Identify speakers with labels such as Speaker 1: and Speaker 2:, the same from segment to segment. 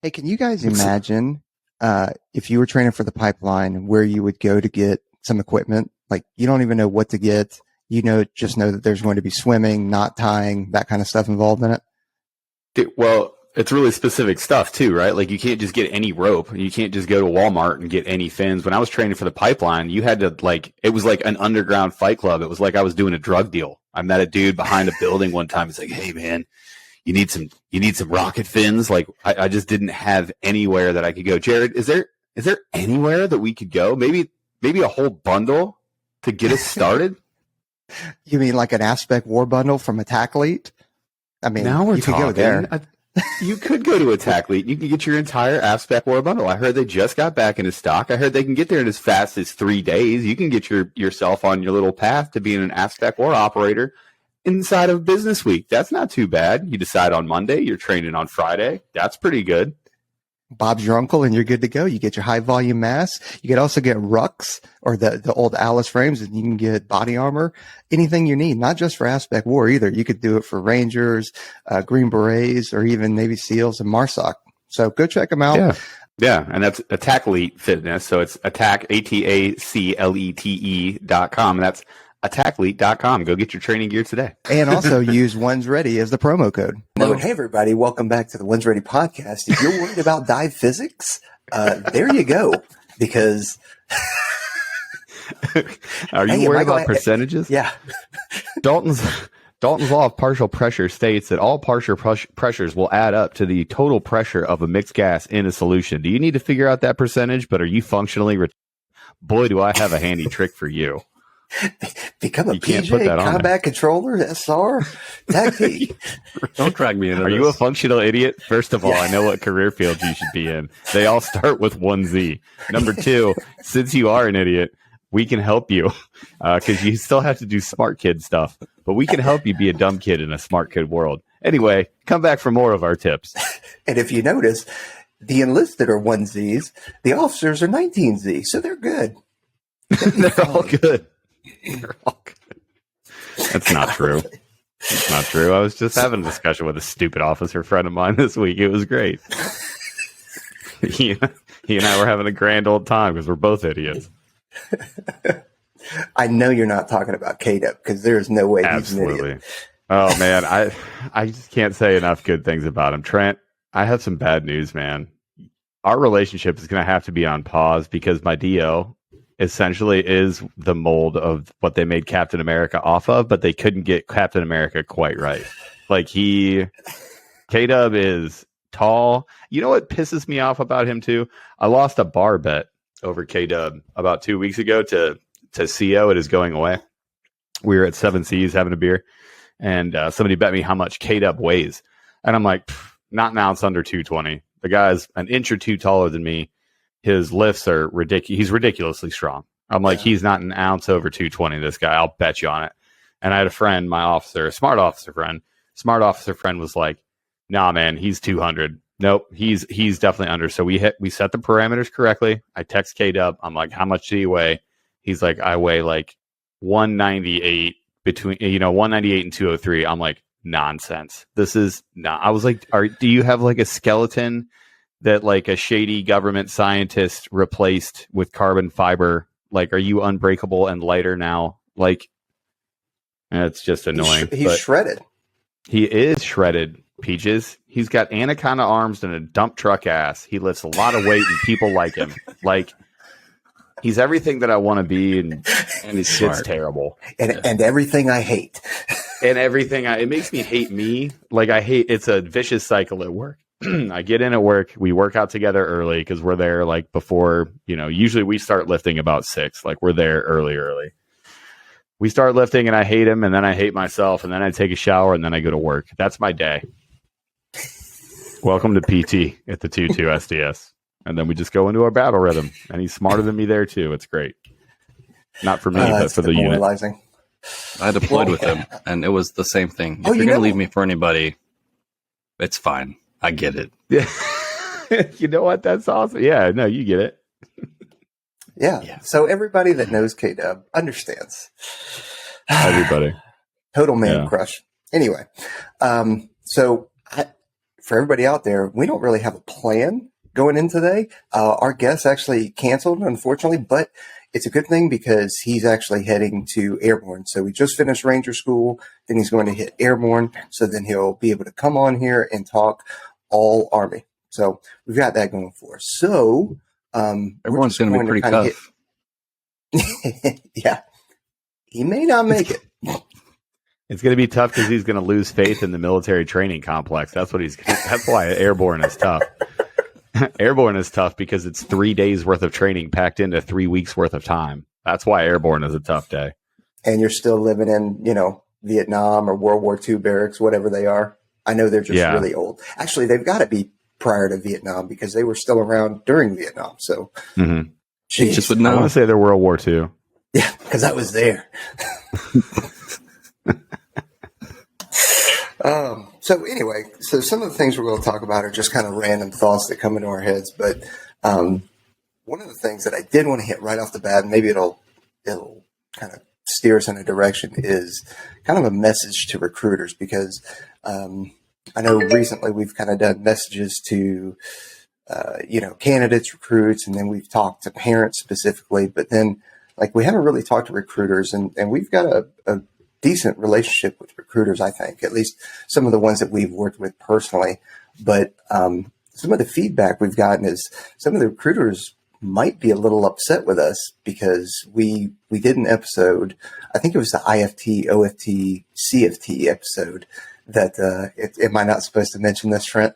Speaker 1: Hey, can you guys imagine if you were training for the pipeline where you would go to get some equipment? Like you don't even know what to get. Just know that there's going to be swimming, knot tying, that kind of stuff involved in it.
Speaker 2: Well, it's really specific stuff too, right? Like you can't just get any rope. You can't just go to Walmart and get any fins. When I was training for the pipeline, you had to it was like an underground fight club. It was like I was doing a drug deal. I met a dude behind a building one time. He's like, "Hey man, you need some rocket fins." Like I just didn't have anywhere that I could go. Jared, is there anywhere that we could go? Maybe a whole bundle to get us started?
Speaker 1: You mean like an Aspect War bundle from Attackleet? I mean,
Speaker 2: now
Speaker 1: you could go there.
Speaker 2: You could go to Attackleet. You can get your entire Aspect War bundle. I heard they just got back into stock. I heard they can get there in as fast as 3 days. You can get yourself on your little path to being an Aspect War operator inside of business week. That's not too bad. You decide on Monday, you're training on Friday. That's pretty good.
Speaker 1: Bob's your uncle and you're good to go. You get your high volume mass. You could also get rucks or the old Alice frames, and you can get body armor, anything you need, not just for Aspect War either. You could do it for Rangers, Green Berets, or even Navy SEALs and MARSOC. So go check them out.
Speaker 2: Yeah. And that's Attackleet Fitness. So it's attack, ATACLETE.com. And that's attackleet.com. Go get your training gear today.
Speaker 1: And also use One's Ready as the promo code. Hey, everybody. Welcome back to the One's Ready podcast. If you're worried about dive physics, there you go. Because
Speaker 2: are you worried about percentages?
Speaker 1: Yeah.
Speaker 2: Dalton's law of partial pressure states that all partial pressures will add up to the total pressure of a mixed gas in a solution. Do you need to figure out that percentage? But are you functionally boy, do I have a handy trick for you.
Speaker 1: Become a PJ combat controller, SR, tactic.
Speaker 2: Don't drag me into this. Are you a functional idiot? First of all, I know what career field you should be in. They all start with 1Z. Number 2, since you are an idiot, we can help you because you still have to do smart kid stuff, but we can help you be a dumb kid in a smart kid world. Anyway, come back for more of our tips.
Speaker 1: And if you notice, the enlisted are 1Zs, the officers are 19Z, so they're good.
Speaker 2: They're all good. That's not true. That's not true. I was just having a discussion with a stupid officer friend of mine this week. It was great. he and I were having a grand old time because we're both idiots.
Speaker 1: I know you're not talking about KDUP because there's no way he's an idiot.
Speaker 2: Oh man, I just can't say enough good things about him. Trent, I have some bad news, man. Our relationship is going to have to be on pause because my DO essentially is the mold of what they made Captain America off of, but they couldn't get Captain America quite right. Like K-Dub is tall. You know what pisses me off about him too? I lost a bar bet over K-Dub about 2 weeks ago to CO at his going away. We were at 7 Seas having a beer, and somebody bet me how much K-Dub weighs. And I'm like, not an ounce under 220. The guy's an inch or two taller than me. His lifts are ridiculous. He's ridiculously strong. I'm like, he's not an ounce over 220, this guy. I'll bet you on it. And I had a friend, my officer, a smart officer friend was like, nah, man, he's 200. Nope, he's definitely under. So we set the parameters correctly. I text K-Dub. I'm like, how much do you weigh? He's like, I weigh like 198 between, 198 and 203. I'm like, nonsense. This is not. I was like, do you have like a skeleton that like a shady government scientist replaced with carbon fiber? Like, are you unbreakable and lighter now? Like, it's just annoying.
Speaker 1: He's shredded.
Speaker 2: He is shredded, Peaches. He's got anaconda arms and a dump truck ass. He lifts a lot of weight and people like him. Like, he's everything that I want to be, and he's smart. It's terrible.
Speaker 1: And everything I hate.
Speaker 2: And everything it makes me hate me. Like, it's a vicious cycle at work. I get in at work. We work out together early because we're there like before, usually we start lifting about 6. Like we're there early. We start lifting and I hate him, and then I hate myself, and then I take a shower, and then I go to work. That's my day. Welcome to PT at the 2-2 SDS. And then we just go into our battle rhythm, and he's smarter than me there too. It's great. Not for me, but for the unit.
Speaker 3: I deployed with him, and it was the same thing. If you're going to leave me for anybody, it's fine. I get it.
Speaker 2: Yeah. You know what? That's awesome. Yeah, no, you get it.
Speaker 1: Yeah. So everybody that knows K-Dub understands.
Speaker 2: Everybody.
Speaker 1: Total man crush. Anyway, so for everybody out there, we don't really have a plan going in today. Our guest actually canceled, unfortunately, but it's a good thing because he's actually heading to Airborne. So we just finished Ranger School, then he's going to hit Airborne. So then he'll be able to come on here and talk all Army. So we've got that going for us. So
Speaker 3: everyone's going to be pretty tough.
Speaker 1: Yeah, he may not make it.
Speaker 2: It's going to be tough because he's going to lose faith in the military training complex. That's why Airborne is tough. Airborne is tough because it's 3 days worth of training packed into 3 weeks worth of time. That's why Airborne is a tough day. And
Speaker 1: you're still living in, Vietnam or World War II barracks, whatever they are. I know they're just really old. Actually, they've got to be prior to Vietnam because they were still around during Vietnam. So,
Speaker 3: just would
Speaker 2: know. I want to say they're World War II.
Speaker 1: Yeah, because I was there. So anyway, some of the things we're going to talk about are just kind of random thoughts that come into our heads. But one of the things that I did want to hit right off the bat, and maybe it'll kind of steer us in a direction, is kind of a message to recruiters, because I know recently we've kind of done messages to candidates, recruits, and then we've talked to parents specifically. But then we haven't really talked to recruiters, and we've got a decent relationship with recruiters, I think, at least some of the ones that we've worked with personally. But some of the feedback we've gotten is some of the recruiters might be a little upset with us because we did an episode, I think it was the IFT, OFT, CFT episode, that am I not supposed to mention this, Trent?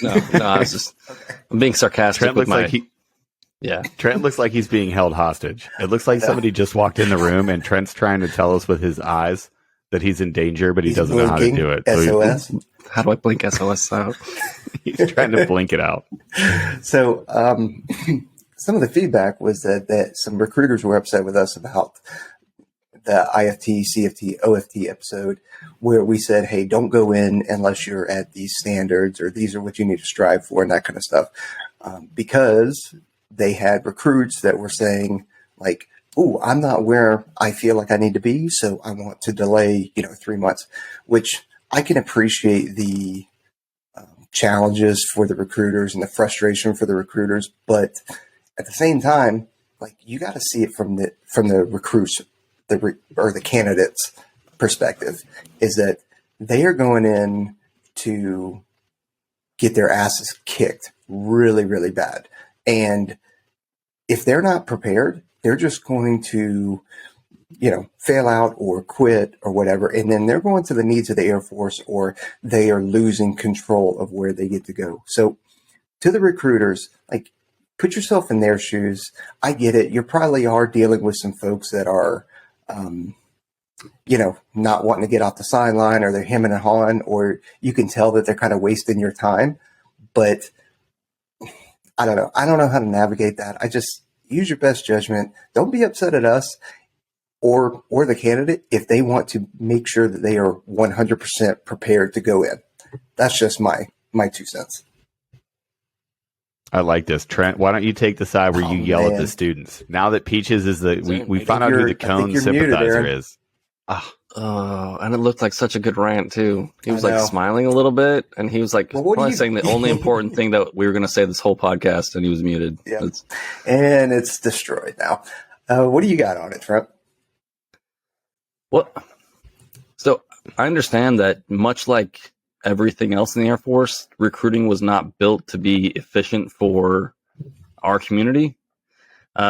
Speaker 3: No, I was just, I'm being sarcastic.
Speaker 2: Trent looks like Trent looks like he's being held hostage. It looks like somebody just walked in the room and Trent's trying to tell us with his eyes that he's in danger, but he doesn't know how to do it.
Speaker 1: SOS.
Speaker 3: How do I blink SOS out?
Speaker 2: He's trying to blink it out.
Speaker 1: So some of the feedback was that some recruiters were upset with us about the IFT, CFT, OFT episode, where we said, hey, don't go in unless you're at these standards, or these are what you need to strive for, and that kind of stuff. Because they had recruits that were saying, oh, I'm not where I feel like I need to be, so I want to delay, 3 months, which I can appreciate the challenges for the recruiters and the frustration for the recruiters. But at the same time, you got to see it from the recruits, or the candidates' perspective, is that they are going in to get their asses kicked really, really bad. And if they're not prepared, they're just going to, fail out or quit or whatever. And then they're going to the needs of the Air Force, or they are losing control of where they get to go. So to the recruiters, put yourself in their shoes. I get it. You probably are dealing with some folks that are, not wanting to get off the sideline, or they're hemming and hawing, or you can tell that they're kind of wasting your time. But I don't know. I don't know how to navigate that. I just use your best judgment. Don't be upset at us or the candidate if they want to make sure that they are 100% prepared to go in. That's just my 2 cents.
Speaker 2: I like this. Trent, why don't you take the side where you yell at the students? Now that Peaches is we found out who the cone sympathizer is.
Speaker 3: And it looked like such a good rant too. He was smiling a little bit, and he was probably saying the only important thing that we were going to say this whole podcast, and he was muted.
Speaker 1: Yeah. And it's destroyed now. What do you got on it, Trent?
Speaker 3: Well, so I understand that much like everything else in the Air Force, recruiting was not built to be efficient for our community.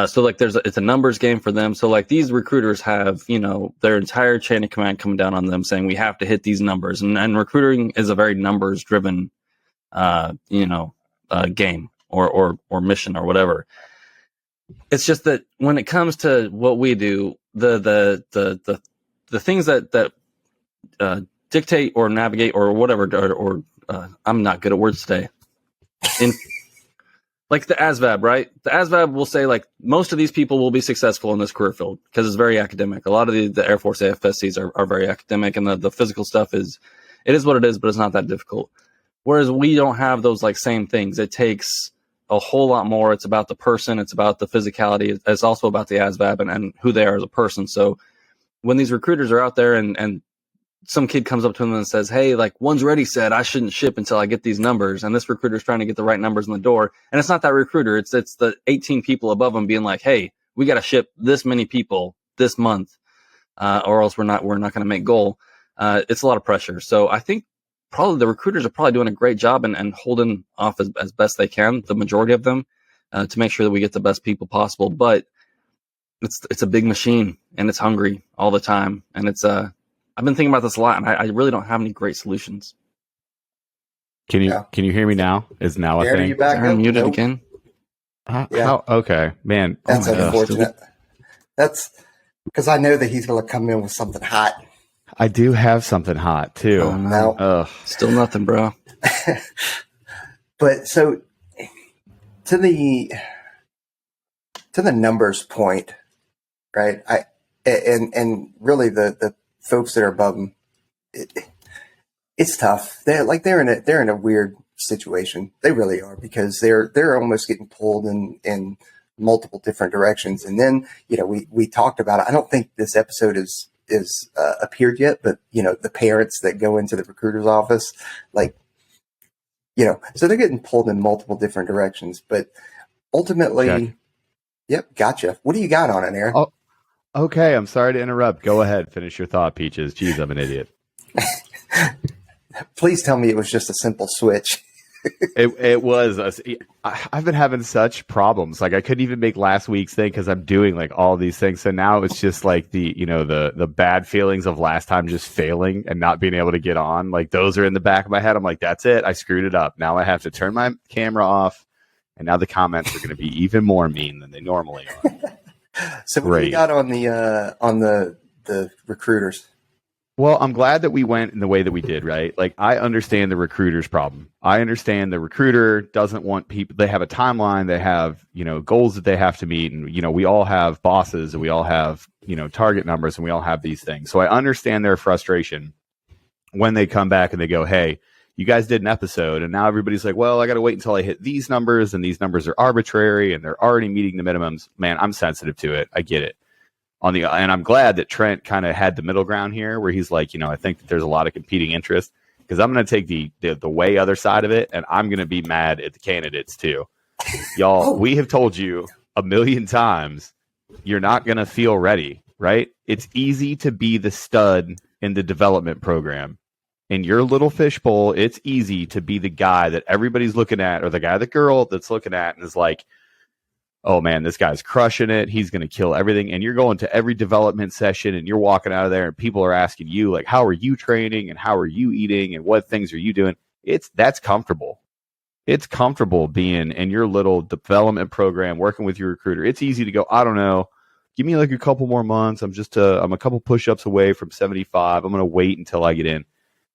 Speaker 3: So it's a numbers game for them. So these recruiters have, their entire chain of command coming down on them saying, we have to hit these numbers. And recruiting is a very numbers driven, game or mission or whatever. It's just that when it comes to what we do, the things that dictate or navigate or whatever, or I'm not good at words today. Like the ASVAB, right? The ASVAB will say most of these people will be successful in this career field because it's very academic. A lot of the Air Force AFSCs are very academic, and the physical stuff it is what it is, but it's not that difficult. Whereas we don't have those same things. It takes a whole lot more. It's about the person. It's about the physicality. It's also about the ASVAB and who they are as a person. So when these recruiters are out there and some kid comes up to him and says, hey, like, one's already said I shouldn't ship until I get these numbers. And this recruiter's trying to get the right numbers in the door. And it's not that recruiter. It's the 18 people above him being like, hey, we got to ship this many people this month, or else we're not going to make goal. It's a lot of pressure. So I think probably the recruiters are probably doing a great job and holding off as best they can, the majority of them, to make sure that we get the best people possible. But it's a big machine and it's hungry all the time. And it's, I've been thinking about this a lot, and I really don't have any great solutions.
Speaker 2: Can you hear me now? Is now a
Speaker 1: Aaron,
Speaker 2: thing?
Speaker 1: you back
Speaker 3: Aaron
Speaker 1: up?
Speaker 3: muted
Speaker 1: Nope.
Speaker 3: again.
Speaker 2: How? Okay, man.
Speaker 1: That's
Speaker 2: Oh my gosh.
Speaker 1: unfortunate. That's because I know that he's going to come in with something hot.
Speaker 2: I do have something hot too.
Speaker 3: Oh, no.
Speaker 2: Ugh.
Speaker 3: Still nothing, bro.
Speaker 1: But so to the numbers point, right? And really the folks that are above them, it's tough. They're in a weird situation. They really are, because they're almost getting pulled in multiple different directions. And then, we talked about it. I don't think this episode is appeared yet, but the parents that go into the recruiter's office, so they're getting pulled in multiple different directions. But ultimately,
Speaker 2: Check.
Speaker 1: Yep, gotcha. What do you got on it, Aaron?
Speaker 2: Oh, okay, I'm sorry to interrupt. Go ahead, finish your thought, Peaches. Jeez, I'm an idiot.
Speaker 1: Please tell me it was just a simple switch.
Speaker 2: It was. I've been having such problems. Like, I couldn't even make last week's thing because I'm doing like all these things. So now it's just like the bad feelings of last time just failing and not being able to get on. Like, those are in the back of my head. I'm like, that's it. I screwed it up. Now I have to turn my camera off, and now the comments are going to be even more mean than they normally are.
Speaker 1: So what do you got on the recruiters?
Speaker 2: Well, I'm glad that we went in the way that we did, right? Like, I understand the recruiter's problem. I understand the recruiter doesn't want people, they have a timeline, they have, goals that they have to meet. And, we all have bosses and we all have, target numbers, and we all have these things. So I understand their frustration when they come back and they go, hey, you guys did an episode, and now everybody's like, well, I got to wait until I hit these numbers, and these numbers are arbitrary and they're already meeting the minimums. Man, I'm sensitive to it. I get it. And I'm glad that Trent kind of had the middle ground here, where he's like, I think that there's a lot of competing interests, because I'm going to take the way other side of it, and I'm going to be mad at the candidates too. Y'all, we have told you a million times, you're not going to feel ready, right? It's easy to be the stud in the development program. In your little fishbowl, it's easy to be the guy that everybody's looking at, or the girl that's looking at and is like, oh man, this guy's crushing it. He's going to kill everything. And you're going to every development session and you're walking out of there and people are asking you, like, how are you training and how are you eating and what things are you doing? That's comfortable. It's comfortable being in your little development program, working with your recruiter. It's easy to go, I don't know, give me like a couple more months. I'm a couple push-ups away from 75. I'm going to wait until I get in.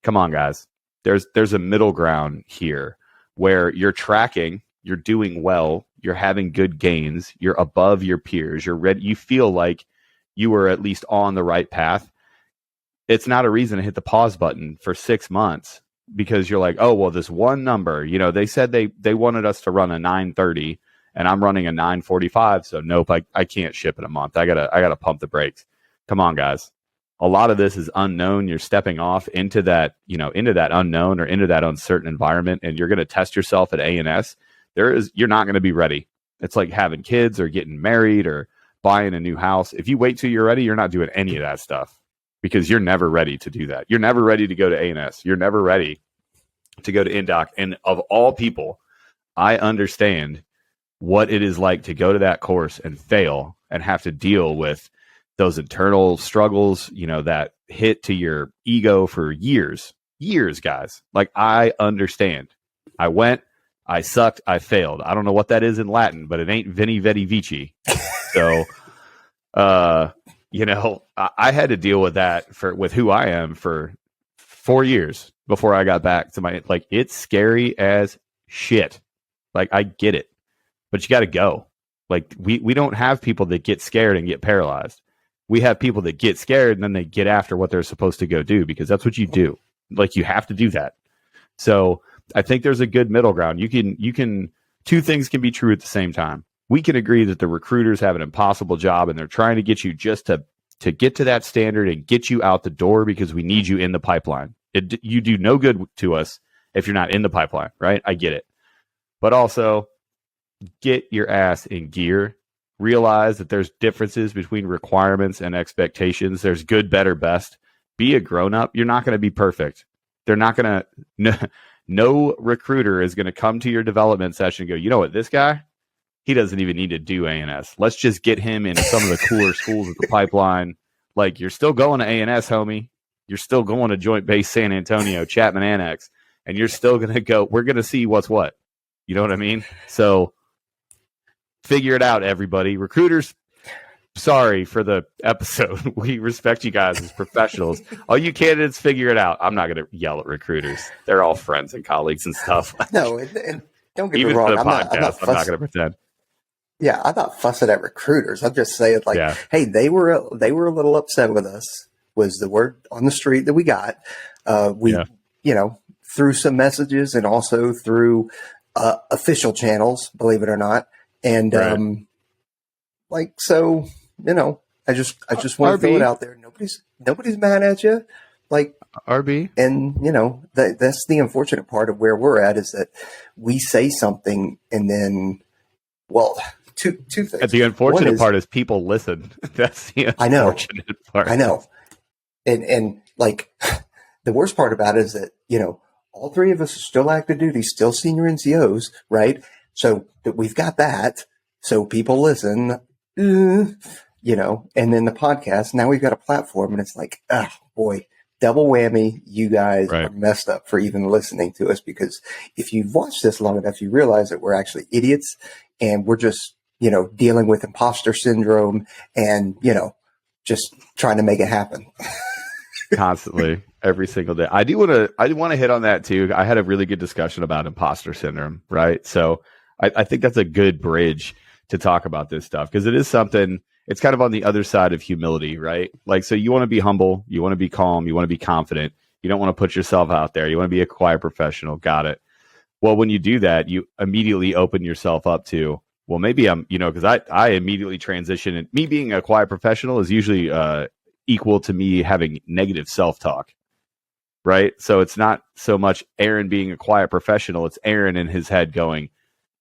Speaker 2: Come on, guys. There's a middle ground here where you're tracking, you're doing well, you're having good gains, you're above your peers, you're ready, you feel like you were at least on the right path. It's not a reason to hit the pause button for 6 months because you're like, oh, well, this one number, they said they wanted us to run a 930 and I'm running a 945. So nope, I can't ship in a month. I gotta pump the brakes. Come on, guys. A lot of this is unknown. You're stepping off into that, into that unknown or into that uncertain environment, and you're going to test yourself at A&S. You're not going to be ready. It's like having kids or getting married or buying a new house. If you wait till you're ready, you're not doing any of that stuff because you're never ready to do that. You're never ready to go to A&S. You're never ready to go to Indoc. And of all people, I understand what it is like to go to that course and fail and have to deal with those internal struggles, that hit to your ego for years, guys. Like, I understand. I went, I sucked, I failed. I don't know what that is in Latin, but it ain't Veni Vidi Vici. So, I had to deal with that with who I am for 4 years before I got back to it's scary as shit. Like, I get it, but you got to go. Like, we don't have people that get scared and get paralyzed. We have people that get scared and then they get after what they're supposed to go do because that's what you do. Like, you have to do that. So I think there's a good middle ground. You can two things can be true at the same time. We can agree that the recruiters have an impossible job and they're trying to get you just to to get to that standard and get you out the door because we need you in the pipeline. You do no good to us if you're not in the pipeline, right? I get it. But also, get your ass in gear. Realize that there's differences between requirements and expectations. There's good, better, best. Be a grown-up. You're not going to be perfect. They're not going to... No recruiter is going to come to your development session and go, you know what, this guy, he doesn't even need to do A&S. Let's just get him in some of the cooler schools of the pipeline. Like, you're still going to A&S, homie. You're still going to Joint Base San Antonio, Chapman Annex, and you're still going to go, we're going to see what's what. You know what I mean? So figure it out, everybody. Recruiters, sorry for the episode. We respect you guys as professionals. All you candidates, figure it out. I'm not going to yell at recruiters. They're all friends and colleagues and stuff.
Speaker 1: No, and don't get
Speaker 2: Even
Speaker 1: me wrong.
Speaker 2: for the
Speaker 1: I'm
Speaker 2: podcast, I'm not going to pretend.
Speaker 1: Yeah, I'm not fussing at recruiters. I'm just saying, like,
Speaker 2: Yeah.
Speaker 1: hey, they were a little upset with us. Was the word on the street that we got? Through some messages and also through official channels, believe it or not. And
Speaker 2: Right.
Speaker 1: So, I just want to throw it out there. Nobody's mad at you. Like,
Speaker 2: RB.
Speaker 1: and that's the unfortunate part of where we're at, is that we say something and then, well, two things.
Speaker 2: And the unfortunate part is people listen. That's the unfortunate part.
Speaker 1: I know. And like, the worst part about it is that, all three of us are still active duty, still senior NCOs, right? So that we've got that. So people listen, and then the podcast, now we've got a platform, and it's like, oh boy, double whammy. You guys are messed up for even listening to us, because if you've watched this long enough, you realize that we're actually idiots, and we're just, dealing with imposter syndrome and, just trying to make it happen.
Speaker 2: Constantly, every single day. I do want to hit on that too. I had a really good discussion about imposter syndrome, right? So I think that's a good bridge to talk about this stuff, because it is something, it's kind of on the other side of humility, right? Like, so you want to be humble, you want to be calm, you want to be confident, you don't want to put yourself out there, you want to be a quiet professional. Got it. Well, when you do that, you immediately open yourself up to, well, maybe I'm, because I immediately transition, and me being a quiet professional is usually equal to me having negative self-talk, right? So it's not so much Aaron being a quiet professional, it's Aaron in his head going,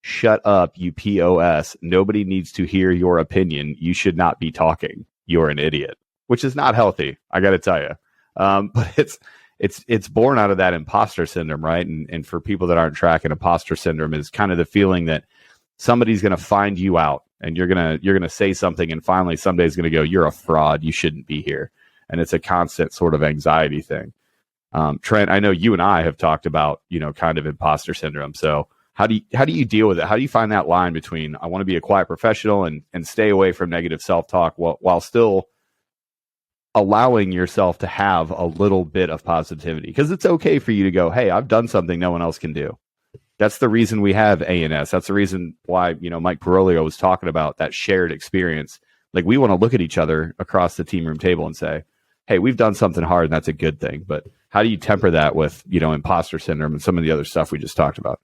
Speaker 2: shut up, you POS. Nobody needs to hear your opinion. You should not be talking. You're an idiot, which is not healthy, I got to tell you. But it's born out of that imposter syndrome, right? And for people that aren't tracking, imposter syndrome is kind of the feeling that somebody's going to find you out, and you're gonna say something, and finally somebody's going to go, you're a fraud, you shouldn't be here. And it's a constant sort of anxiety thing. Trent, I know you and I have talked about, kind of imposter syndrome. So how do you deal with it? How do you find that line between, I want to be a quiet professional and stay away from negative self-talk while still allowing yourself to have a little bit of positivity? Because it's okay for you to go, hey, I've done something no one else can do. That's the reason we have A&S. That's the reason why, Mike Parolio was talking about that shared experience. Like, we want to look at each other across the team room table and say, hey, we've done something hard, and that's a good thing. But how do you temper that with, imposter syndrome and some of the other stuff we just talked about?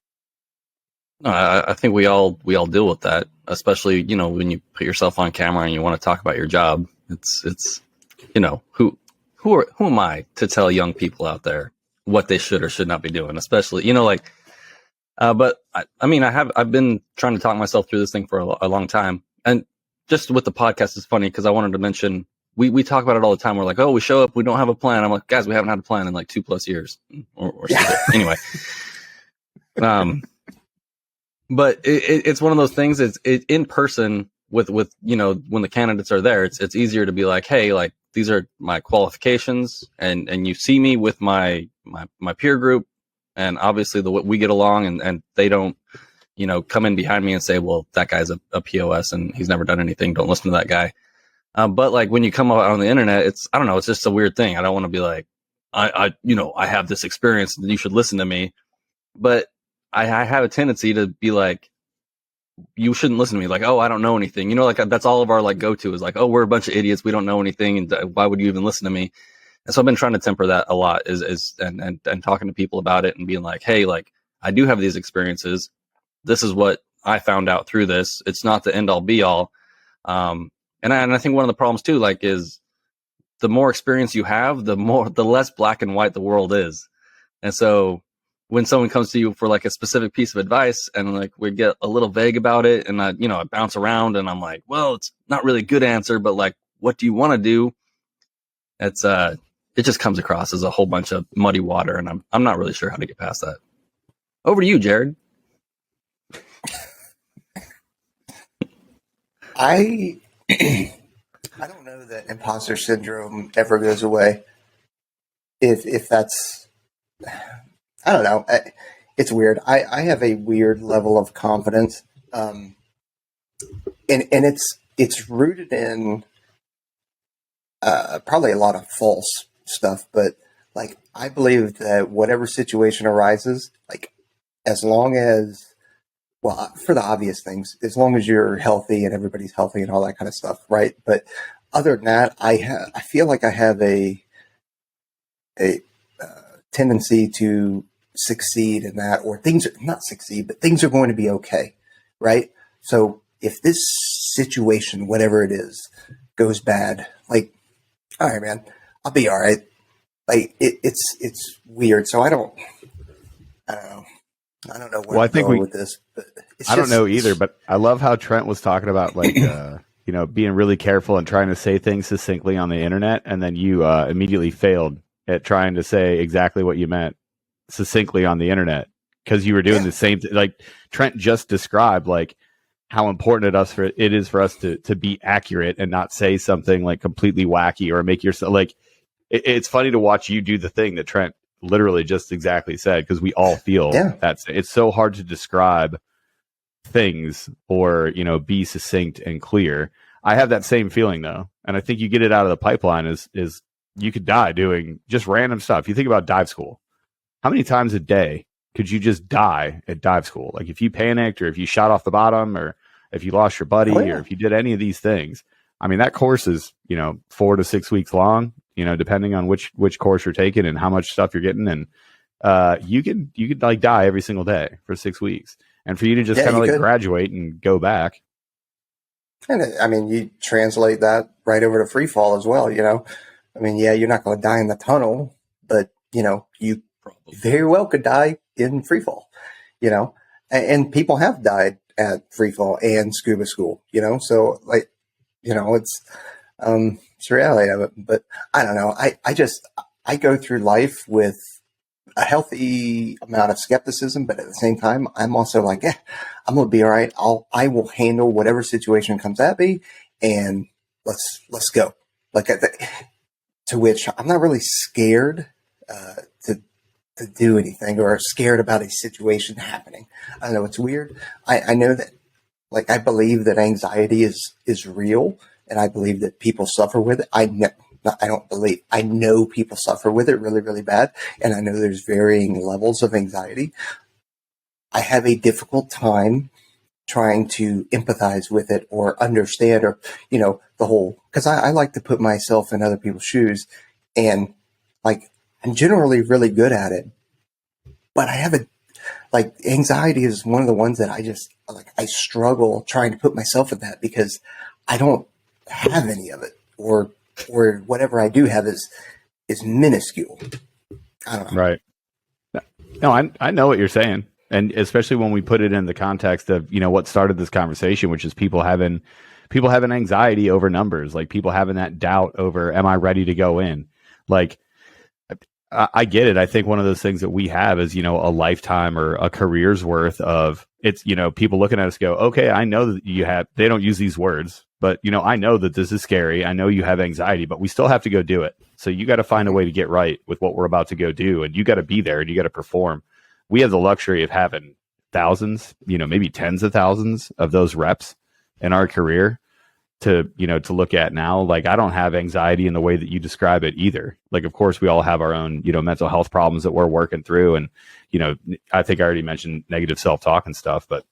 Speaker 3: I think we all deal with that, especially, when you put yourself on camera and you want to talk about your job. It's who am I to tell young people out there what they should or should not be doing, especially, but I've been trying to talk myself through this thing for a long time. And just with the podcast, it's funny because I wanted to mention, we talk about it all the time. We're like, oh, we show up, we don't have a plan. I'm like, guys, we haven't had a plan in like 2+ years or something. Anyway. But it's one of those things. It's in person with when the candidates are there. It's easier to be like, hey, like, these are my qualifications, and you see me with my peer group, and obviously we get along, and they don't come in behind me and say, well, that guy's a POS and he's never done anything, don't listen to that guy. But like, when you come out on the internet, it's just a weird thing. I don't want to be like, I have this experience and you should listen to me, but I have a tendency to be like, you shouldn't listen to me. Like, oh, I don't know anything. Like, that's all of our like go-to is like, oh, we're a bunch of idiots. We don't know anything. And why would you even listen to me? And so I've been trying to temper that a lot and talking to people about it and being like, hey, like, I do have these experiences. This is what I found out through this. It's not the end all be all. And I think one of the problems too, like, is the more experience you have, the less black and white the world is. And so when someone comes to you for like a specific piece of advice and like we get a little vague about it and I bounce around and I'm like, well, it's not really a good answer, but like, what do you want to do? It's, it just comes across as a whole bunch of muddy water, and I'm not really sure how to get past that. Over to you, Jared.
Speaker 1: I don't know that imposter syndrome ever goes away. If that's, I don't know. It's weird. I have a weird level of confidence, and it's rooted in probably a lot of false stuff. But like, I believe that whatever situation arises, like, as long as, well, for the obvious things, as long as you're healthy and everybody's healthy and all that kind of stuff, right? But other than that, I feel like I have a tendency to succeed in that, or things are not succeed, but things are going to be okay, right? So if this situation, whatever it is, goes bad, like, all right, man, I'll be all right. Like it's weird. So I don't know. I don't know where I'm going with this, but
Speaker 2: I don't know either. But I love how Trent was talking about like being really careful and trying to say things succinctly on the internet, and then you immediately failed at trying to say exactly what you meant succinctly on the internet because you were doing the same thing. Like Trent just described, like how important it is for us to be accurate and not say something like completely wacky or make yourself like. It's funny to watch you do the thing that Trent literally just exactly said, because we all feel that it's so hard to describe things or be succinct and clear. I have that same feeling though, and I think you get it out of the pipeline is you could die doing just random stuff. You think about dive school. How many times a day could you just die at dive school? Like if you panicked or if you shot off the bottom or if you lost your buddy or if you did any of these things. I mean, that course is 4 to 6 weeks long, depending on which course you're taking and how much stuff you're getting. And you could like die every single day for 6 weeks. And for you to just kind of like graduate and go back.
Speaker 1: And I mean, you translate that right over to free fall as well. I mean, you're not going to die in the tunnel, but you very well could die in free fall, and people have died at free fall and scuba school, so like, it's the reality of it. But I don't know. I go through life with a healthy amount of skepticism, but at the same time, I'm also like, I'm going to be all right. I will handle whatever situation comes at me, and let's go. Like to which I'm not really scared to do anything or scared about a situation happening. I don't know. It's weird. I know that, like, I believe that anxiety is real, and I believe that people suffer with it. I know people suffer with it really, really bad, and I know there's varying levels of anxiety. I have a difficult time trying to empathize with it or understand or, the whole, because I like to put myself in other people's shoes, and like, I'm generally really good at it, but I have anxiety is one of the ones that I struggle trying to put myself in that because I don't have any of it, or whatever I do have is minuscule. I don't know.
Speaker 2: Right. No, I know what you're saying. And especially when we put it in the context of, what started this conversation, which is people having anxiety over numbers, like people having that doubt over, am I ready to go in? Like, I get it. I think one of those things that we have is, a lifetime or a career's worth of it's, people looking at us go, okay, I know that they don't use these words, but, I know that this is scary. I know you have anxiety, but we still have to go do it. So you got to find a way to get right with what we're about to go do. And you got to be there and you got to perform. We have the luxury of having thousands, maybe tens of thousands of those reps in our career to look at now. Like, I don't have anxiety in the way that you describe it either. Like, of course we all have our own, mental health problems that we're working through. And, I think I already mentioned negative self-talk and stuff, but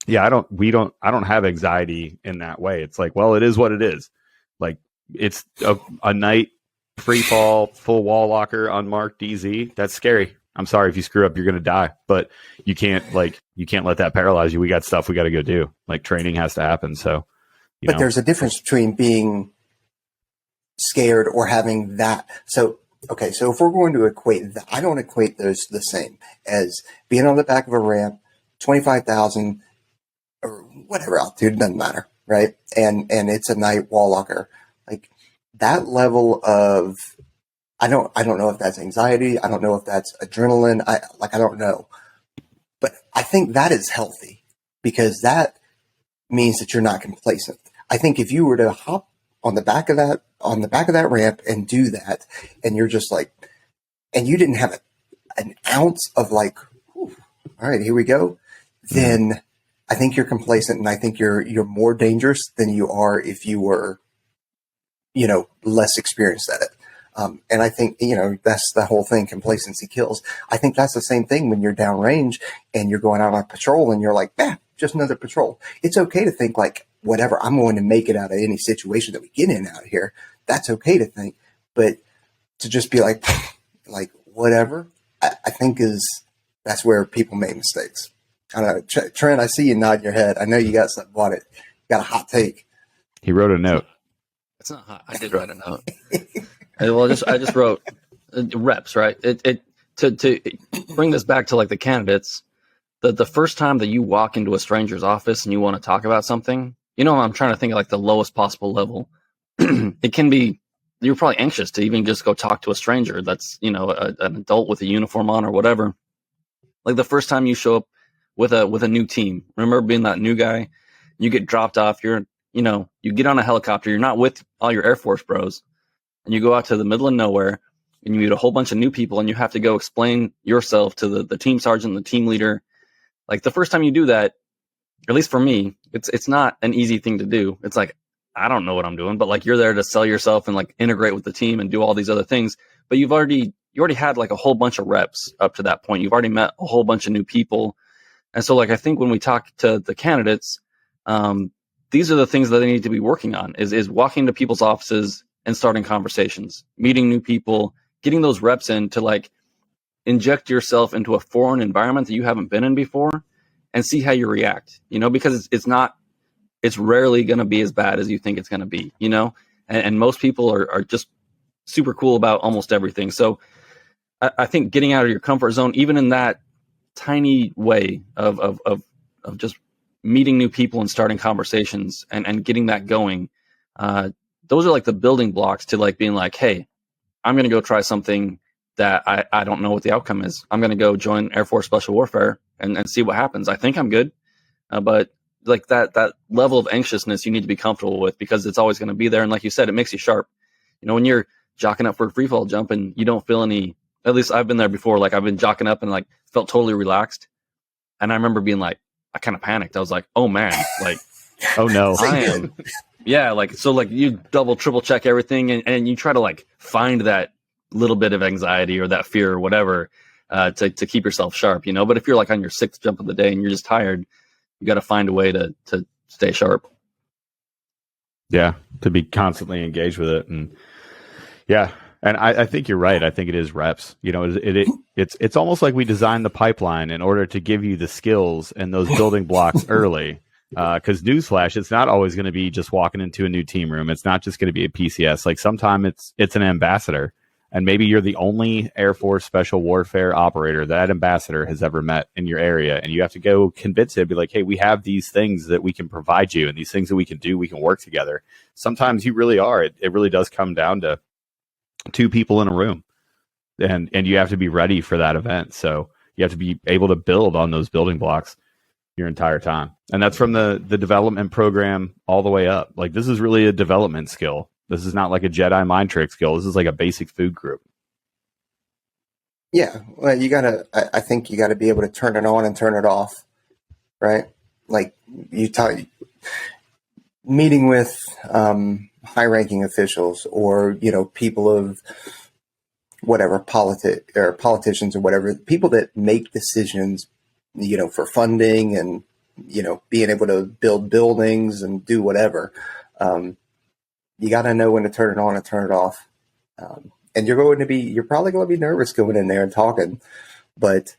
Speaker 2: yeah, I don't have anxiety in that way. It's like, well, it is what it is. Like, it's a night free fall, full wall locker, unmarked DZ. That's scary. I'm sorry if you screw up, you're going to die, but you can't let that paralyze you. We got stuff we got to go do. Like, training has to happen. So,
Speaker 1: but there's a difference between being scared or having that. So, okay. So if we're going to equate that, I don't equate those the same as being on the back of a ramp, 25,000 or whatever altitude, doesn't matter. Right. And it's a night wall locker. Like that level of, I don't know if that's anxiety. I don't know if that's adrenaline. I don't know, but I think that is healthy because that means that you're not complacent. I think if you were to hop on the back of that ramp and do that, and you're just like, and you didn't have an ounce of like, all right, here we go, then I think you're complacent, and I think you're more dangerous than you are if you were, less experienced at it. And I think, that's the whole thing. Complacency kills. I think that's the same thing when you're downrange and you're going out on patrol and you're like, just another patrol. It's okay to think like, whatever, I'm going to make it out of any situation that we get in out here. That's okay to think. But to just be like whatever, I think that's where people make mistakes. I don't know. Trent, I see you nodding your head. I know you got something on it. You got a hot take.
Speaker 2: He wrote a note.
Speaker 3: It's not hot. I did write a note. Well, I just wrote reps, right? To bring this back to like the candidates, the first time that you walk into a stranger's office and you want to talk about something, I'm trying to think of like the lowest possible level. It can be, you're probably anxious to even just go talk to a stranger that's, an adult with a uniform on or whatever. Like the first time you show up with a new team, remember being that new guy, you get dropped off, you get on a helicopter, you're not with all your Air Force bros, and you go out to the middle of nowhere and you meet a whole bunch of new people and you have to go explain yourself to the team sergeant, the team leader. Like the first time you do that, at least for me, it's not an easy thing to do. It's like, I don't know what I'm doing, but like you're there to sell yourself and like integrate with the team and do all these other things. But you already had like a whole bunch of reps up to that point. You've already met a whole bunch of new people. And so like, I think when we talk to the candidates, these are the things that they need to be working on is walking to people's offices and starting conversations, meeting new people, getting those reps in to like inject yourself into a foreign environment that you haven't been in before and see how you react, because it's rarely going to be as bad as you think it's going to be, and most people are just super cool about almost everything. So I think getting out of your comfort zone, even in that tiny way of just meeting new people and starting conversations and getting that going, those are like the building blocks to like being like, hey, I'm going to go try something that I don't know what the outcome is. I'm going to go join Air Force Special Warfare and see what happens. I think I'm good. But like that level of anxiousness you need to be comfortable with because it's always going to be there. And like you said, it makes you sharp. When you're jocking up for a free fall jump and you don't feel any, at least I've been there before. Like I've been jocking up and like felt totally relaxed. And I remember being like, I kind of panicked. I was like, oh man, like,
Speaker 2: oh no,
Speaker 3: I am. Yeah. Like, so like you double, triple check everything and you try to like find that little bit of anxiety or that fear or whatever, to keep yourself sharp, but if you're like on your sixth jump of the day and you're just tired, you got to find a way to stay sharp.
Speaker 2: Yeah. To be constantly engaged with it. And yeah. And I think you're right. I think it is reps. It's almost like we designed the pipeline in order to give you the skills and those building blocks early. Because newsflash, it's not always going to be just walking into a new team room. It's not just going to be a PCS. Like sometimes it's an ambassador, and maybe you're the only Air Force Special Warfare operator that ambassador has ever met in your area, and you have to go convince it, be like, hey, we have these things that we can provide you, and these things that we can do. We can work together. Sometimes you really are. It really does come down to two people in a room, and you have to be ready for that event. So you have to be able to build on those building blocks your entire time. And that's from the development program all the way up. Like this is really a development skill. This is not like a Jedi mind trick skill. This is like a basic food group.
Speaker 1: Yeah. Well, I think you gotta be able to turn it on and turn it off. Right. Like meeting with, high ranking officials or, people of whatever politicians or whatever, people that make decisions, for funding and, being able to build buildings and do whatever. You got to know when to turn it on and turn it off. And you're probably going to be nervous going in there and talking, but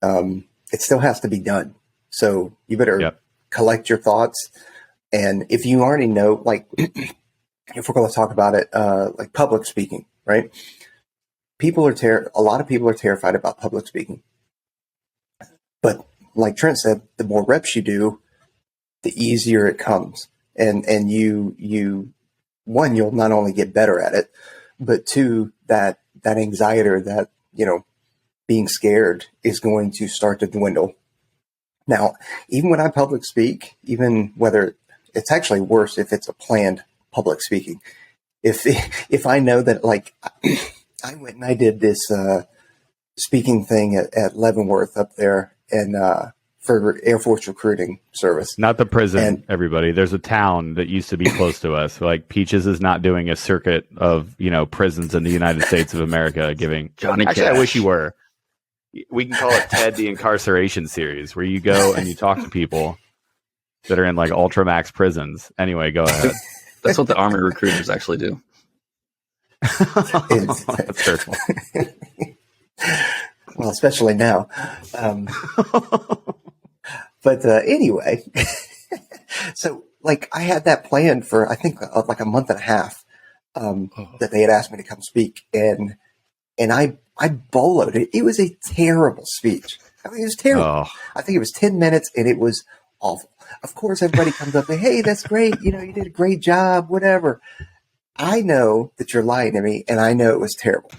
Speaker 1: it still has to be done. So you better collect your thoughts. And if you already know, like if we're going to talk about it, like public speaking, right? A lot of people are terrified about public speaking. But like Trent said, the more reps you do, the easier it comes. And you'll not only get better at it, but two, that anxiety or that, being scared is going to start to dwindle. Now, even when I public speak, even whether it's actually worse if it's a planned public speaking, if I know that, like, I went and I did this speaking thing at Leavenworth up there, and for Air Force recruiting service.
Speaker 2: Not the prison,
Speaker 1: And
Speaker 2: everybody. There's a town that used to be close to us. Like Peaches is not doing a circuit of, prisons in the United States of America giving.
Speaker 3: Johnny
Speaker 2: Actually,
Speaker 3: Cash.
Speaker 2: I wish you were. We can call it Ted the Incarceration Series, where you go and you talk to people that are in like Ultramax prisons. Anyway, go ahead.
Speaker 3: That's what the Army recruiters actually do.
Speaker 2: That's hurtful.
Speaker 1: Well, especially now. But anyway, so like I had that planned for, I think, like a month and a half that they had asked me to come speak. And I boloed it. It was a terrible speech. I mean, it was terrible.
Speaker 2: Oh.
Speaker 1: I think it was 10 minutes and it was awful. Of course, everybody comes up and, hey, that's great. You did a great job, whatever. I know that you're lying to me, and I know it was terrible.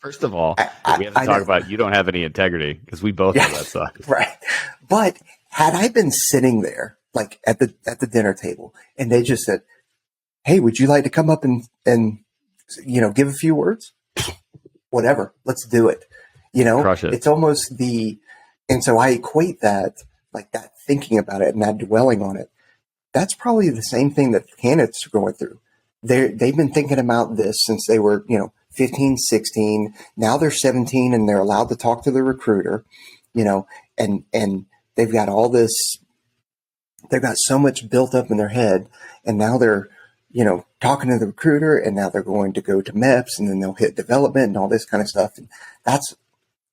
Speaker 2: First of all, we have to
Speaker 1: I
Speaker 2: talk
Speaker 1: know.
Speaker 2: about you don't have any integrity, because we both know that sucks.
Speaker 1: Right. But had I been sitting there, like at the dinner table, and they just said, hey, would you like to come up and give a few words? Whatever, let's do it.
Speaker 2: Crush it.
Speaker 1: It's almost and so I equate that, like that thinking about it and that dwelling on it. That's probably the same thing that candidates are going through. They've been thinking about this since they were, 15, 16. Now they're 17 and they're allowed to talk to the recruiter, and they've got all this, they've got so much built up in their head, and now they're, talking to the recruiter, and now they're going to go to MEPS, and then they'll hit development and all this kind of stuff. And that's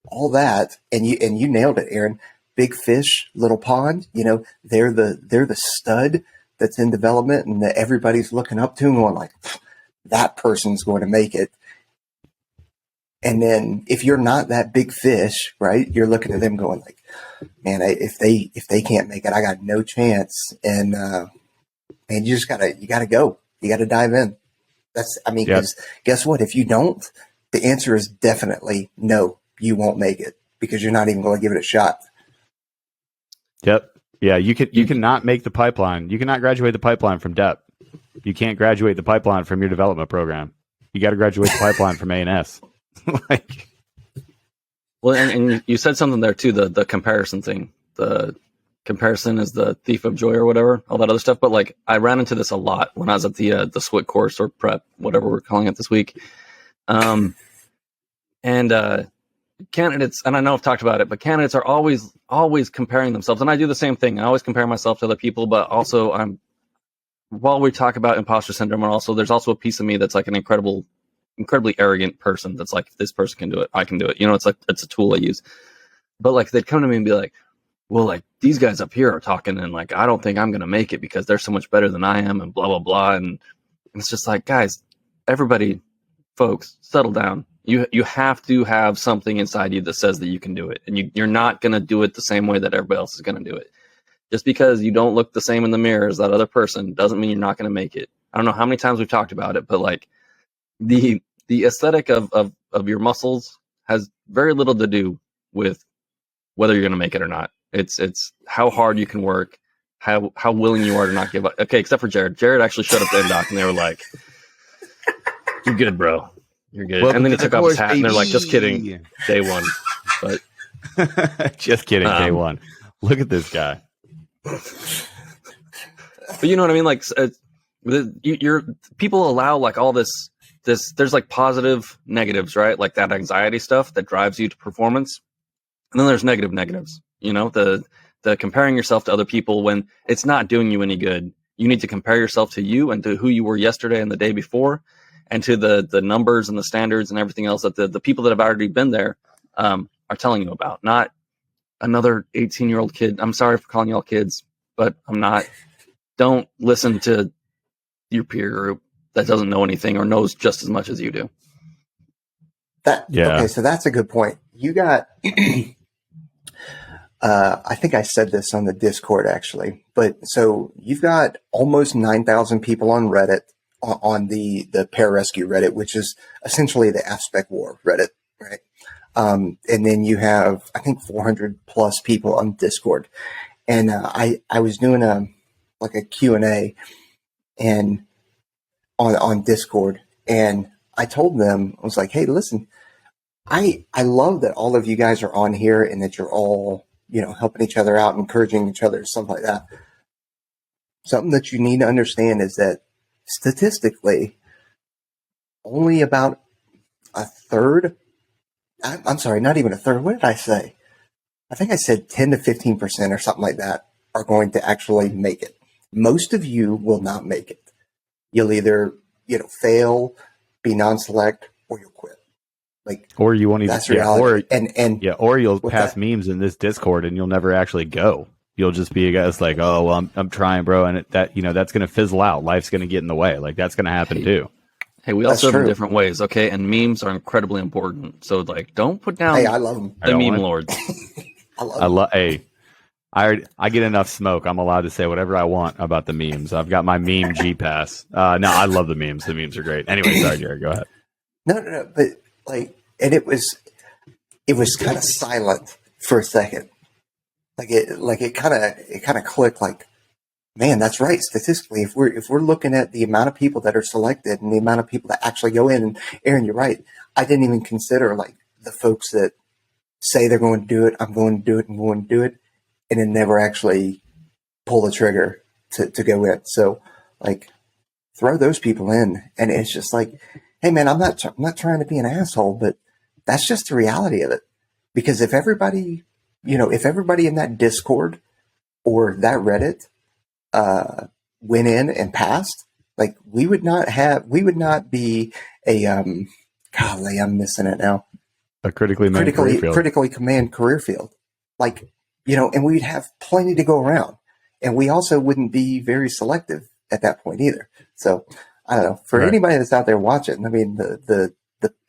Speaker 1: all that. And you nailed it, Aaron. Big fish, little pond, they're the stud that's in development and that everybody's looking up to and going like, that person's going to make it. And then if you're not that big fish, right, you're looking at them going like, man, if they can't make it, I got no chance. And, man, you gotta go. You gotta dive in. Because guess what? If you don't, the answer is definitely no, you won't make it because you're not even going to give it a shot.
Speaker 2: Yep. Yeah, you cannot make the pipeline. You cannot graduate the pipeline from DEP. You can't graduate the pipeline from your development program. You got to graduate the pipeline from A&S.
Speaker 3: Well, and you said something there too, the comparison thing. The comparison is the thief of joy or whatever, all that other stuff. But like I ran into this a lot when I was at the SWIT course or prep, whatever we're calling it this week. Candidates, and I know I've talked about it, but candidates are always comparing themselves. And I do the same thing. I always compare myself to other people, but also while we talk about imposter syndrome, there's also a piece of me that's like an incredibly arrogant person that's like, if this person can do it, I can do it. It's like, it's a tool I use. But like, they'd come to me and be like, well, like these guys up here are talking and like, I don't think I'm going to make it because they're so much better than I am and blah, blah, blah. And it's just like, guys, everybody, folks, settle down. You have to have something inside you that says that you can do it. And you're not going to do it the same way that everybody else is going to do it. Just because you don't look the same in the mirror as that other person doesn't mean you're not going to make it. I don't know how many times we've talked about it, but like the aesthetic of your muscles has very little to do with whether you're going to make it or not. It's how hard you can work, how willing you are to not give up. Okay, except for Jared. Jared actually showed up to NDOC and they were like, "You're good, bro. You're good."
Speaker 2: Welcome
Speaker 3: and then he
Speaker 2: to
Speaker 3: took
Speaker 2: the
Speaker 3: off his
Speaker 2: course,
Speaker 3: hat and they're like, "Just
Speaker 2: baby."
Speaker 3: kidding, day one." But
Speaker 2: Just kidding, day one. Look at this guy.
Speaker 3: but you know what I mean? Like, people allow like all this. There's like positive negatives, right? Like that anxiety stuff that drives you to performance, and then there's negatives. The comparing yourself to other people when it's not doing you any good. You need to compare yourself to you and to who you were yesterday and the day before, and to the numbers and the standards and everything else that the people that have already been there are telling you about. Not another 18-year-old kid. I'm sorry for calling y'all kids, but I'm not. Don't listen to your peer group. that doesn't know anything or knows just as much as you do.
Speaker 1: Okay, so that's a good point. You got, I think I said this on the Discord actually, but so you've got almost 9,000 people on Reddit, on the pararescue Reddit, which is essentially the Aspect War Reddit, right? And then you have, I think, 400 plus people on Discord. And I was doing a Q&A and on Discord, and I told them, I was like, hey, listen, I love that all of you guys are on here and that you're all, helping each other out, encouraging each other, stuff like that. Something that you need to understand is that statistically, only about a third, I'm sorry, not even a third. What did I say? I think I said 10 to 15% or something like that are going to actually make it. Most of you will not make it. You'll either, fail, be non-select, or you'll quit.
Speaker 2: Or you won't even,
Speaker 1: that's reality.
Speaker 2: Or you'll pass memes in this Discord and you'll never actually go. You'll just be a guy that's like, oh, well, I'm trying, bro. And that's going to fizzle out. Life's going to get in the way. Like, that's going to happen too.
Speaker 3: Hey, we also have different ways, okay? And memes are incredibly important. So, don't put down
Speaker 1: I love them.
Speaker 3: The meme lords.
Speaker 1: I love
Speaker 2: hey, I get enough smoke. I'm allowed to say whatever I want about the memes. I've got my meme G pass. No, I love the memes. The memes are great. Anyway, sorry, Jared, go ahead.
Speaker 1: No, but and it was kind of silent for a second. It kind of clicked. Man, that's right. Statistically, if we're looking at the amount of people that are selected and the amount of people that actually go in, and Aaron, you're right. I didn't even consider the folks that say they're going to do it. I'm going to do it. I'm going to do it, and then never actually pull the trigger to go in. So throw those people in, and it's just hey man, I'm not trying to be an asshole, but that's just the reality of it. Because if everybody in that Discord or that Reddit went in and passed, we would not be a golly, I'm missing it now.
Speaker 2: A critically
Speaker 1: manned career field. And we'd have plenty to go around. And we also wouldn't be very selective at that point either. So I don't know. For anybody that's out there watching, I mean, the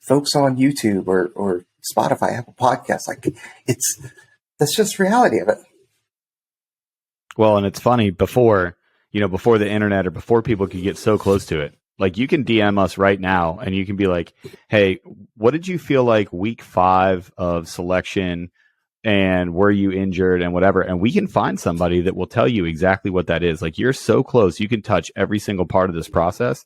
Speaker 1: folks on YouTube or Spotify, Apple Podcasts, that's just reality of it.
Speaker 2: Well, and it's funny, before the internet or before people could get so close to it, you can DM us right now and you can be like, hey, what did you feel like week 5 of selection, and were you injured and whatever? And we can find somebody that will tell you exactly what that is. You're so close, you can touch every single part of this process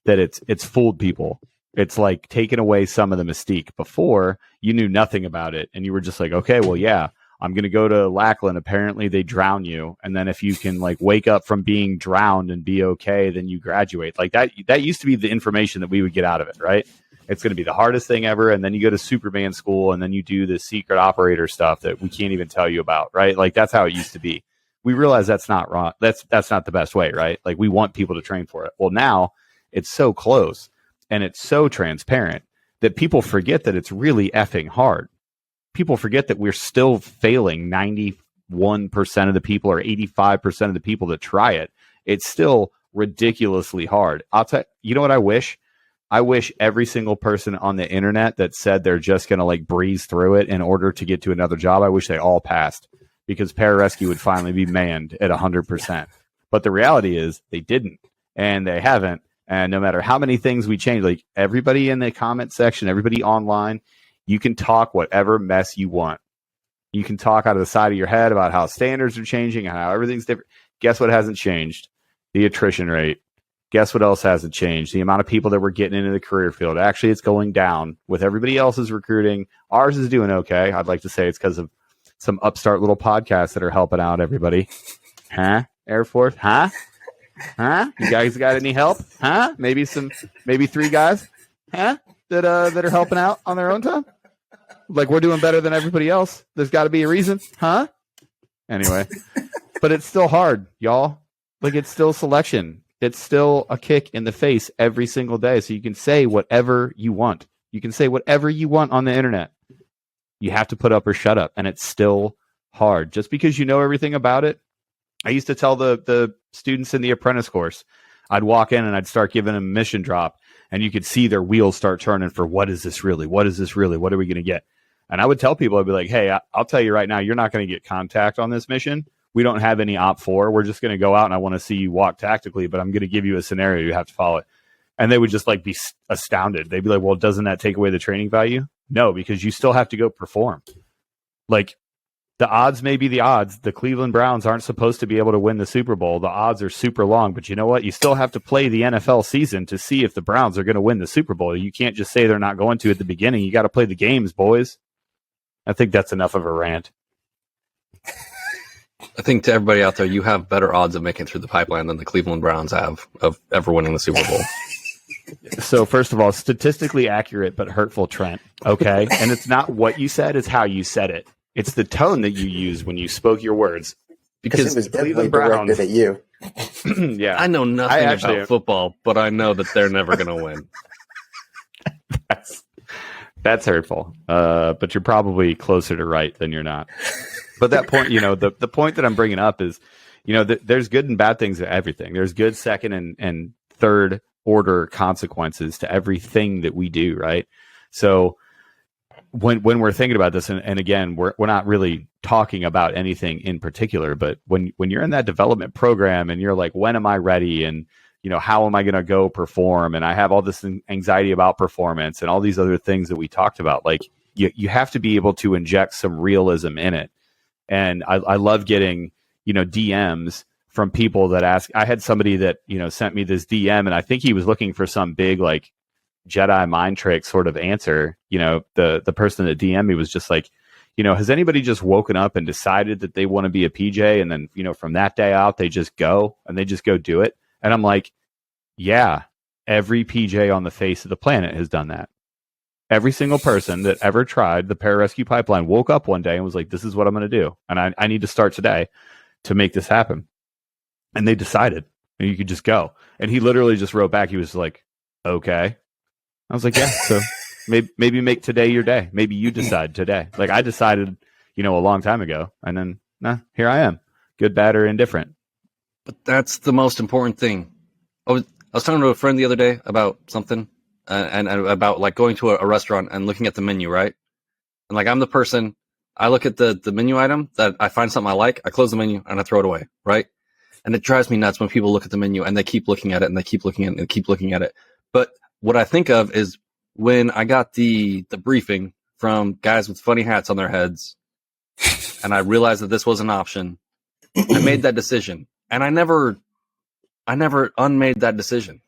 Speaker 2: that it's fooled people. It's taken away some of the mystique. Before, you knew nothing about it and you were just like, okay, well, yeah, I'm going to go to Lackland. Apparently they drown you. And then if you can wake up from being drowned and be okay, then you graduate. That used to be the information that we would get out of it, right? It's going to be the hardest thing ever. And then you go to Superman school and then you do the secret operator stuff that we can't even tell you about, right? That's how it used to be. We realize that's not wrong. That's not the best way, right? We want people to train for it. Well, now it's so close and it's so transparent that people forget that it's really effing hard. People forget that we're still failing 91% of the people or 85% of the people that try it. It's still ridiculously hard. I'll tell you know what I wish? I wish every single person on the internet that said they're just going to breeze through it in order to get to another job, I wish they all passed, because pararescue would finally be manned at 100%. But the reality is they didn't, and they haven't. And no matter how many things we change, everybody in the comment section, everybody online, you can talk whatever mess you want. You can talk out of the side of your head about how standards are changing and how everything's different. Guess what hasn't changed? The attrition rate. Guess what else hasn't changed? The amount of people that we're getting into the career field. Actually, it's going down with everybody else's recruiting. Ours is doing okay. I'd like to say it's because of some upstart little podcasts that are helping out everybody. Huh? Air Force? Huh? Huh? You guys got any help? Huh? Maybe 3 guys? Huh? That are helping out on their own time? We're doing better than everybody else. There's got to be a reason. Huh? Anyway. But it's still hard, y'all. It's still selection. It's still a kick in the face every single day. So you can say whatever you want. You can say whatever you want on the internet. You have to put up or shut up. And it's still hard. Just because you know everything about it. I used to tell the students in the apprentice course, I'd walk in and I'd start giving them a mission drop, and you could see their wheels start turning for what is this really? What is this really? What are we going to get? And I would tell people, I'd be like, hey, I'll tell you right now, you're not going to get contact on this mission. We don't have any op 4. We're just going to go out and I want to see you walk tactically, but I'm going to give you a scenario. You have to follow it. And they would just like be astounded. They'd be like, well, doesn't that take away the training value? No, because you still have to go perform. Like, the odds may be the odds. The Cleveland Browns aren't supposed to be able to win the Super Bowl. The odds are super long, but you know what? You still have to play the NFL season to see if the Browns are going to win the Super Bowl. You can't just say they're not going to at the beginning. You got to play the games, boys. I think that's enough of a rant.
Speaker 3: I think to everybody out there, you have better odds of making it through the pipeline than the Cleveland Browns have of ever winning the Super Bowl.
Speaker 2: So first of all, statistically accurate but hurtful, Trent. Okay, and it's not what you said; it's how you said it. It's the tone that you used when you spoke your words.
Speaker 1: Because it was definitely directed at you.
Speaker 2: Yeah,
Speaker 3: I know nothing about football, but I know that they're never going to win.
Speaker 2: That's hurtful. But you're probably closer to right than you're not. But that point, the point that I'm bringing up is, there's good and bad things to everything. There's good second and third order consequences to everything that we do, right? So when we're thinking about this, and again, we're not really talking about anything in particular, but when you're in that development program and you're like, when am I ready? And how am I going to go perform? And I have all this anxiety about performance and all these other things that we talked about. Like, you have to be able to inject some realism in it. And I love getting, DMs from people that ask. I had somebody that, sent me this DM, and I think he was looking for some big, like, Jedi mind trick sort of answer. The person that DM'd me was just like, has anybody just woken up and decided that they want to be a PJ? And then, from that day out, they just go do it. And I'm like, yeah, every PJ on the face of the planet has done that. Every single person that ever tried the pararescue pipeline woke up one day and was like, this is what I'm going to do. And I need to start today to make this happen. And they decided, and you could just go. And he literally just wrote back. He was like, okay. I was like, yeah, so maybe make today your day. Maybe you decide today. Like, I decided, a long time ago. And then, here I am. Good, bad, or indifferent.
Speaker 3: But that's the most important thing. I was talking to a friend the other day about something, and about like going to a restaurant and looking at the menu, right? And like, I'm the person, I look at the menu item that I find something I like, I close the menu and I throw it away, right? And it drives me nuts when people look at the menu and they keep looking at it and they keep looking at it and keep looking at it. But what I think of is when I got the briefing from guys with funny hats on their heads, and I realized that this was an option, I made that decision. And I never unmade that decision.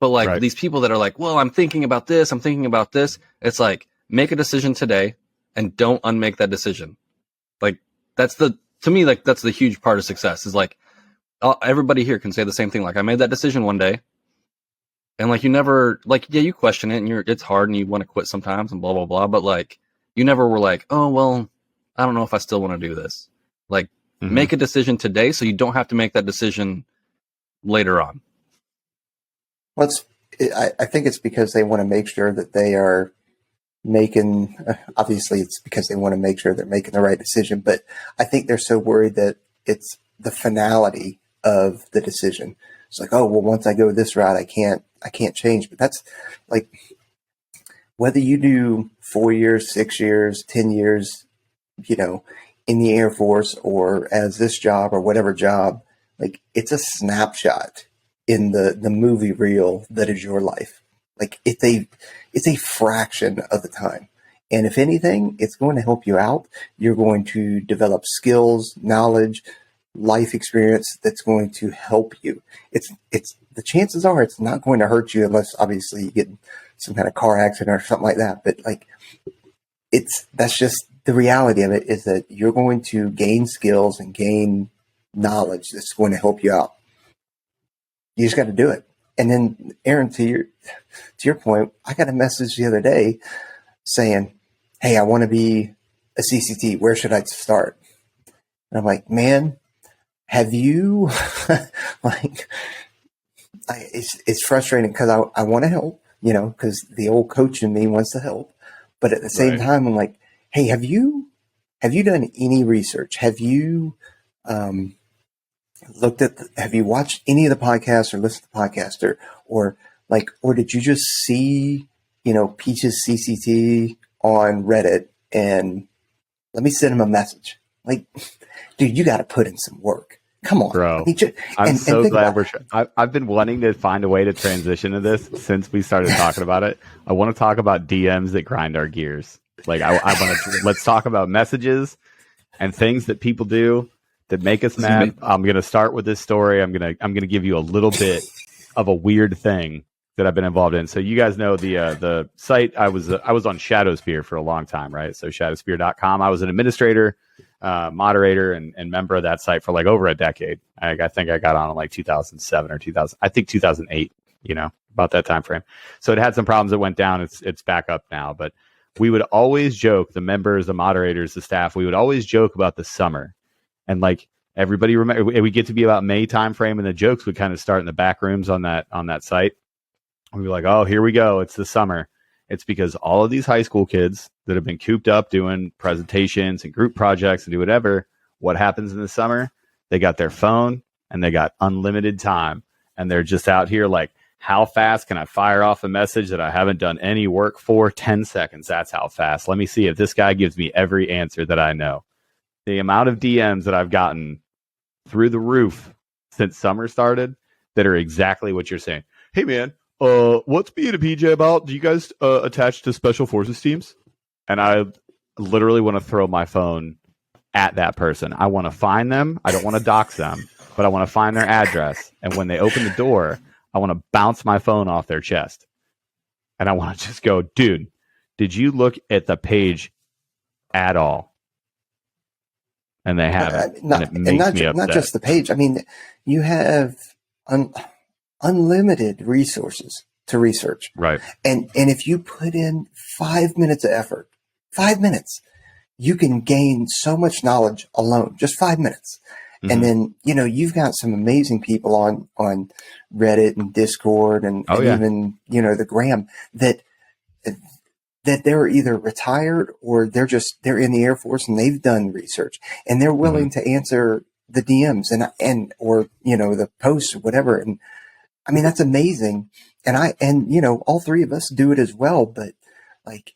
Speaker 3: But like, right, these people that are like, well, I'm thinking about this. It's like, make a decision today and don't unmake that decision. Like, to me, that's the huge part of success is like, everybody here can say the same thing. Like, I made that decision one day, and like, you never, like, yeah, you question it and it's hard and you want to quit sometimes and blah, blah, blah. But like, you never were like, oh, well, I don't know if I still want to do this. Like, make a decision today so you don't have to make that decision later on.
Speaker 1: Well, I think it's because they want to make sure that they are making, obviously it's because they want to make sure they're making the right decision, but I think they're so worried that it's the finality of the decision. It's like, oh, well, once I go this route, I can't change. But that's like, whether you do 4 years, 6 years, 10 years, in the Air Force or as this job or whatever job, like, it's a snapshot in the movie reel that is your life. Like, it's a fraction of the time. And if anything, it's going to help you out. You're going to develop skills, knowledge, life experience that's going to help you. It's the chances are it's not going to hurt you unless obviously you get some kind of car accident or something like that. But like, that's just the reality of it, is that you're going to gain skills and gain knowledge that's going to help you out. You just got to do it. And then, Aaron, to your point, I got a message the other day saying, hey, I want to be a CCT. Where should I start? And I'm like, man, have you, like, it's frustrating because I want to help, because the old coach in me wants to help. But at the same time, I'm like, hey, have you done any research? Have you looked at, have you watched any of the podcasts or listened to the podcast or did you just see, Peach's CCT on Reddit and let me send him a message? Like, dude, you got to put in some work. Come on,
Speaker 2: bro.
Speaker 1: I'm
Speaker 2: so glad I've been wanting to find a way to transition to this since we started talking about it. I want to talk about DMs that grind our gears. Like, I want to, let's talk about messages and things that people do that make us mad. I'm going to start with this story. I'm going to give you a little bit of a weird thing that I've been involved in. So you guys know the site. I was on Shadowsphere for a long time, right? So shadowsphere.com. I was an administrator, moderator, and member of that site for like over a decade. I think I got on in like 2007 or 2000. I think 2008. About that time frame. So it had some problems that went down. It's back up now, but we would always joke, the members, the moderators, the staff, we would always joke about the summer. And like everybody remember, we get to be about May time frame, and the jokes would kind of start in the back rooms on that site. We'd be like, oh, here we go. It's the summer. It's because all of these high school kids that have been cooped up doing presentations and group projects and do whatever, what happens in the summer? They got their phone and they got unlimited time. And they're just out here like, how fast can I fire off a message that I haven't done any work for? 10 seconds. That's how fast. Let me see if this guy gives me every answer that I know. The amount of DMs that I've gotten through the roof since summer started that are exactly what you're saying. Hey, man, what's being a PJ about? Do you guys attach to special forces teams? And I literally want to throw my phone at that person. I want to find them. I don't want to dox them, but I want to find their address. And when they open the door, I want to bounce my phone off their chest. And I want to just go, dude, did you look at the page at all? And they haven't. And it makes me upset.
Speaker 1: Not just the page. I mean, you have unlimited resources to research.
Speaker 2: Right.
Speaker 1: And if you put in 5 minutes of effort, 5 minutes, you can gain so much knowledge alone, just 5 minutes. Mm-hmm. And then, you've got some amazing people on Reddit and Discord and even, the Gram that they're either retired or they're in the Air Force and they've done research and they're willing to answer the DMs and or the posts or whatever. And I mean, that's amazing. And all three of us do it as well. But like,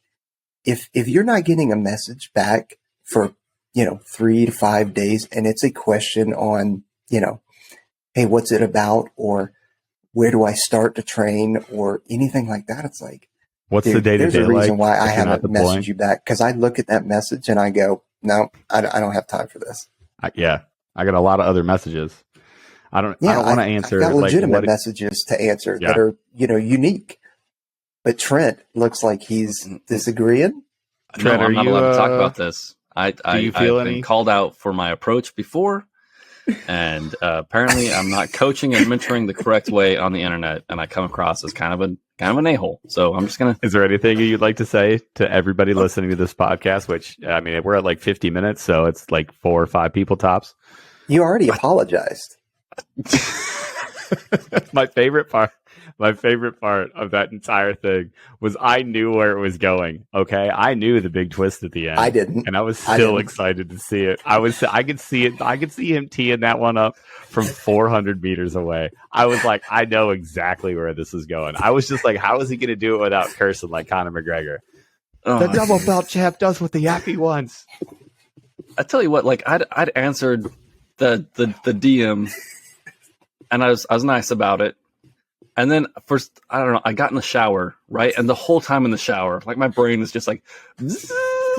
Speaker 1: if you're not getting a message back for 3 to 5 days, and it's a question on, hey, what's it about? Or where do I start to train or anything like that? It's like,
Speaker 2: what's the day-to-day
Speaker 1: there's a reason why I haven't
Speaker 2: deploying?
Speaker 1: Messaged you back. Cause I look at that message and I go, no, I don't have time for this.
Speaker 2: I got a lot of other messages. I don't want to answer.
Speaker 1: I've got legitimate messages to answer that are, unique. But Trent looks like he's disagreeing.
Speaker 3: Trent, I'm not allowed to talk about this. I've been called out for my approach before, and apparently I'm not coaching and mentoring the correct way on the internet, and I come across as kind of an a-hole. So I'm just gonna.
Speaker 2: Is there anything you'd like to say to everybody listening to this podcast? Which I mean, we're at like 50 minutes, so it's like 4 or 5 people tops.
Speaker 1: You already apologized.
Speaker 2: My favorite part of that entire thing was I knew where it was going. Okay, I knew the big twist at the end.
Speaker 1: I didn't,
Speaker 2: and I was still excited to see it. I could see it. I could see him teeing that one up from 400 meters away. I was like, I know exactly where this is going. I was just like, how is he going to do it without cursing like Conor McGregor? The double belt champ does what the Yappy wants.
Speaker 3: I tell you what, like I'd answered the DM. And I was nice about it. And then first, I don't know, I got in the shower, right? And the whole time in the shower, like my brain was just like,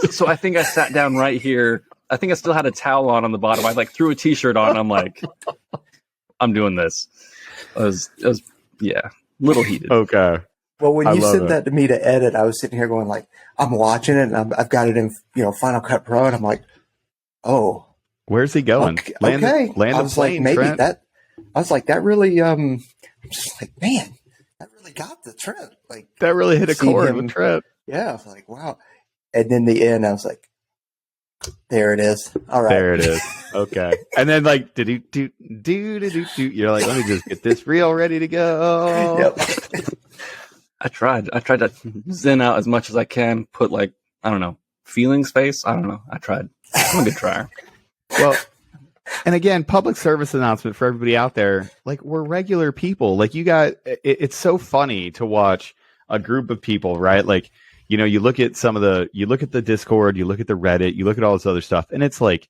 Speaker 3: so I think I sat down right here. I think I still had a towel on the bottom. I like threw a t-shirt on. And I'm like, I'm doing this. It was a little heated.
Speaker 2: Okay.
Speaker 1: Well, when you sent that to me to edit, I was sitting here going like, I'm watching it and I've got it in, Final Cut Pro. And I'm like, oh,
Speaker 2: where's he going?
Speaker 1: Okay.
Speaker 2: Land
Speaker 1: I was
Speaker 2: plane,
Speaker 1: like, maybe
Speaker 2: Trent.
Speaker 1: I was like, that really, I'm just like, man, that really got the Trent. Like,
Speaker 2: that really hit a chord with Trent.
Speaker 1: Yeah. I was like, wow. And then the end, I was like, there it is. All right.
Speaker 2: There it is. Okay. And then like, do. You're like, let me just get this reel ready to go.
Speaker 1: Yep.
Speaker 3: I tried to zen out as much as I can, put like, I don't know, feeling space. I don't know. I tried. I'm a good trier.
Speaker 2: Well, And again, public service announcement for everybody out there. Like, we're regular people. Like, it's so funny to watch a group of people, right? Like, you look at you look at the Discord, you look at the Reddit, you look at all this other stuff, and it's like,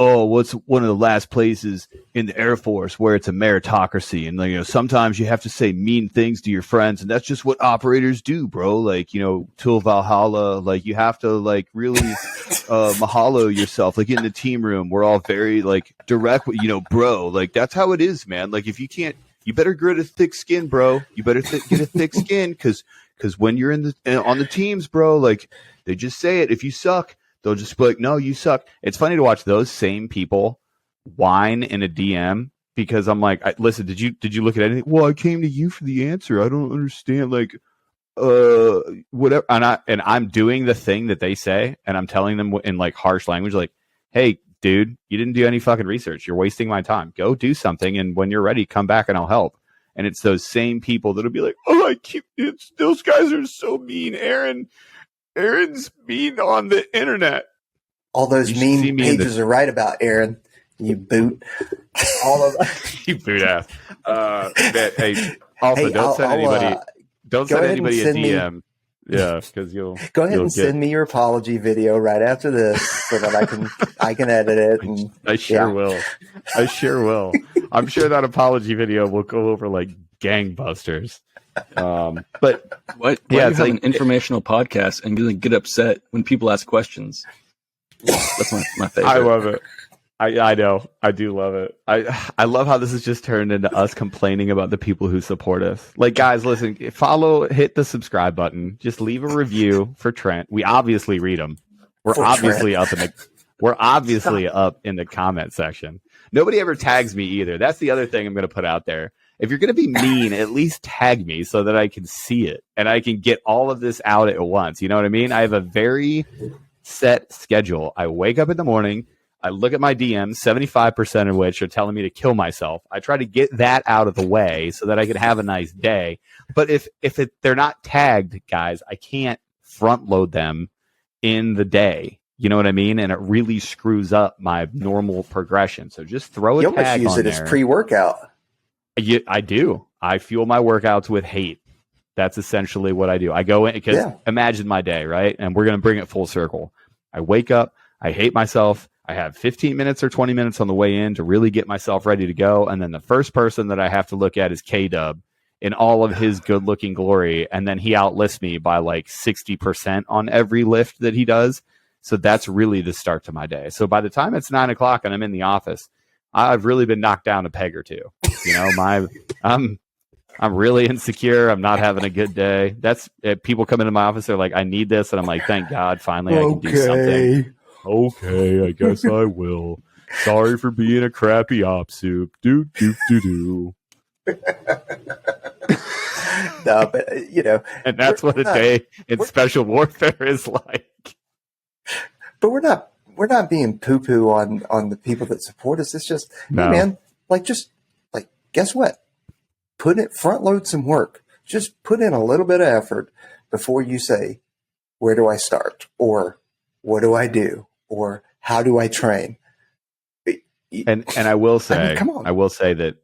Speaker 2: oh, what's one of the last places in the Air Force where it's a meritocracy, and sometimes you have to say mean things to your friends, and that's just what operators do, bro. Like, till Valhalla, like you have to like really mahalo yourself. Like in the team room, we're all very like direct, bro. Like that's how it is, man. Like if you can't, you better grit a thick skin, bro. You better get a thick skin because when you're on the teams, bro, like they just say it. If you suck, they'll just be like, no, you suck. It's funny to watch those same people whine in a DM because I'm like, listen, did you look at anything? Well, I came to you for the answer. I don't understand. Like, whatever. And I'm doing the thing that they say, and I'm telling them in like harsh language, like, hey, dude, you didn't do any fucking research. You're wasting my time. Go do something. And when you're ready, come back and I'll help. And it's those same people that'll be like, oh, those guys are so mean. Aaron's mean on the internet.
Speaker 1: All those mean pages are right about Aaron. You boot. All of
Speaker 2: you boot ass. Hey, also don't send anybody a DM. Yeah, because you'll
Speaker 1: go ahead and send me your apology video right after this, so that I can edit it. And,
Speaker 2: I sure will. I sure will. I'm sure that apology video will go over like gangbusters. But
Speaker 3: why do you have an informational podcast and get upset when people ask questions? That's my favorite.
Speaker 2: I love it. I know. I do love it. I love how this has just turned into us complaining about the people who support us. Like, guys, listen, hit the subscribe button. Just leave a review for Trent. We obviously read them. We're obviously up in the comment section. Nobody ever tags me either. That's the other thing I'm going to put out there. If you're going to be mean, at least tag me so that I can see it and I can get all of this out at once. You know what I mean? I have a very set schedule. I wake up in the morning. I look at my DMs, 75% of which are telling me to kill myself. I try to get that out of the way so that I can have a nice day. But if they're not tagged, guys, I can't front load them in the day. You know what I mean? And it really screws up my normal progression. So just throw a tag on there.
Speaker 1: You almost use it as pre-workout.
Speaker 2: I do. I fuel my workouts with hate. That's essentially what I do. I go in because imagine my day, right? And we're going to bring it full circle. I wake up. I hate myself. I have 15 minutes or 20 minutes on the way in to really get myself ready to go. And then the first person that I have to look at is K-Dub in all of his good looking glory. And then he outlifts me by like 60% on every lift that he does. So that's really the start to my day. So by the time it's 9 o'clock and I'm in the office, I've really been knocked down a peg or two. I'm really insecure. I'm not having a good day. That's people come into my office. They're like, I need this. And I'm like, thank God, finally I can do something. Okay, I guess I will. Sorry for being a crappy op soup. Do.
Speaker 1: No, but
Speaker 2: and that's what a day in special warfare is like.
Speaker 1: But we're not being poo-poo on the people that support us. It's just, hey man, guess what? Front load some work. Just put in a little bit of effort before you say, where do I start? Or what do I do? Or how do I train?
Speaker 2: And I will say,
Speaker 1: come on.
Speaker 2: I will say that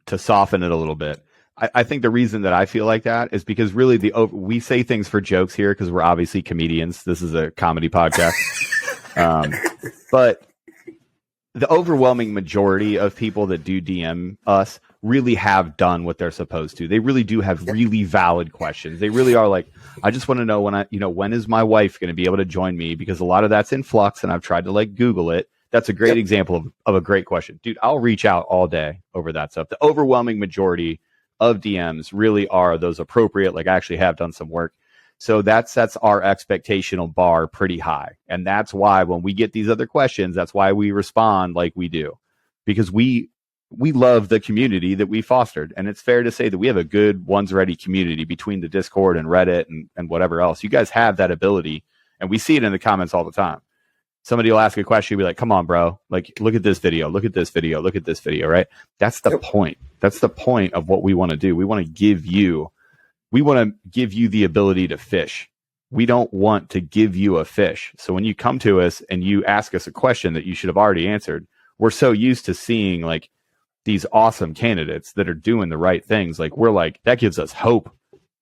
Speaker 2: to soften it a little bit, I think the reason that I feel like that is because really we say things for jokes here because we're obviously comedians. This is a comedy podcast. But the overwhelming majority of people that do DM us really have done what they're supposed to. They really do have really valid questions. They really are like, I just want to know when is my wife going to be able to join me? Because a lot of that's in flux and I've tried to Google it. That's a great example of a great question. Dude, I'll reach out all day over that stuff. The overwhelming majority of DMs really are those appropriate, I actually have done some work. So that sets our expectational bar pretty high. And that's why when we get these other questions, that's why we respond like we do. Because we love the community that we fostered. And it's fair to say that we have a good ones ready community between the Discord and Reddit and whatever else. You guys have that ability. And we see it in the comments all the time. Somebody will ask a question, you'll be like, come on, bro. Look at this video. Look at this video. Look at this video, right? That's the point. That's the point of what we want to do. We want to give you the ability to fish. We don't want to give you a fish. So when you come to us and you ask us a question that you should have already answered, we're so used to seeing like these awesome candidates that are doing the right things. Like we're like, that gives us hope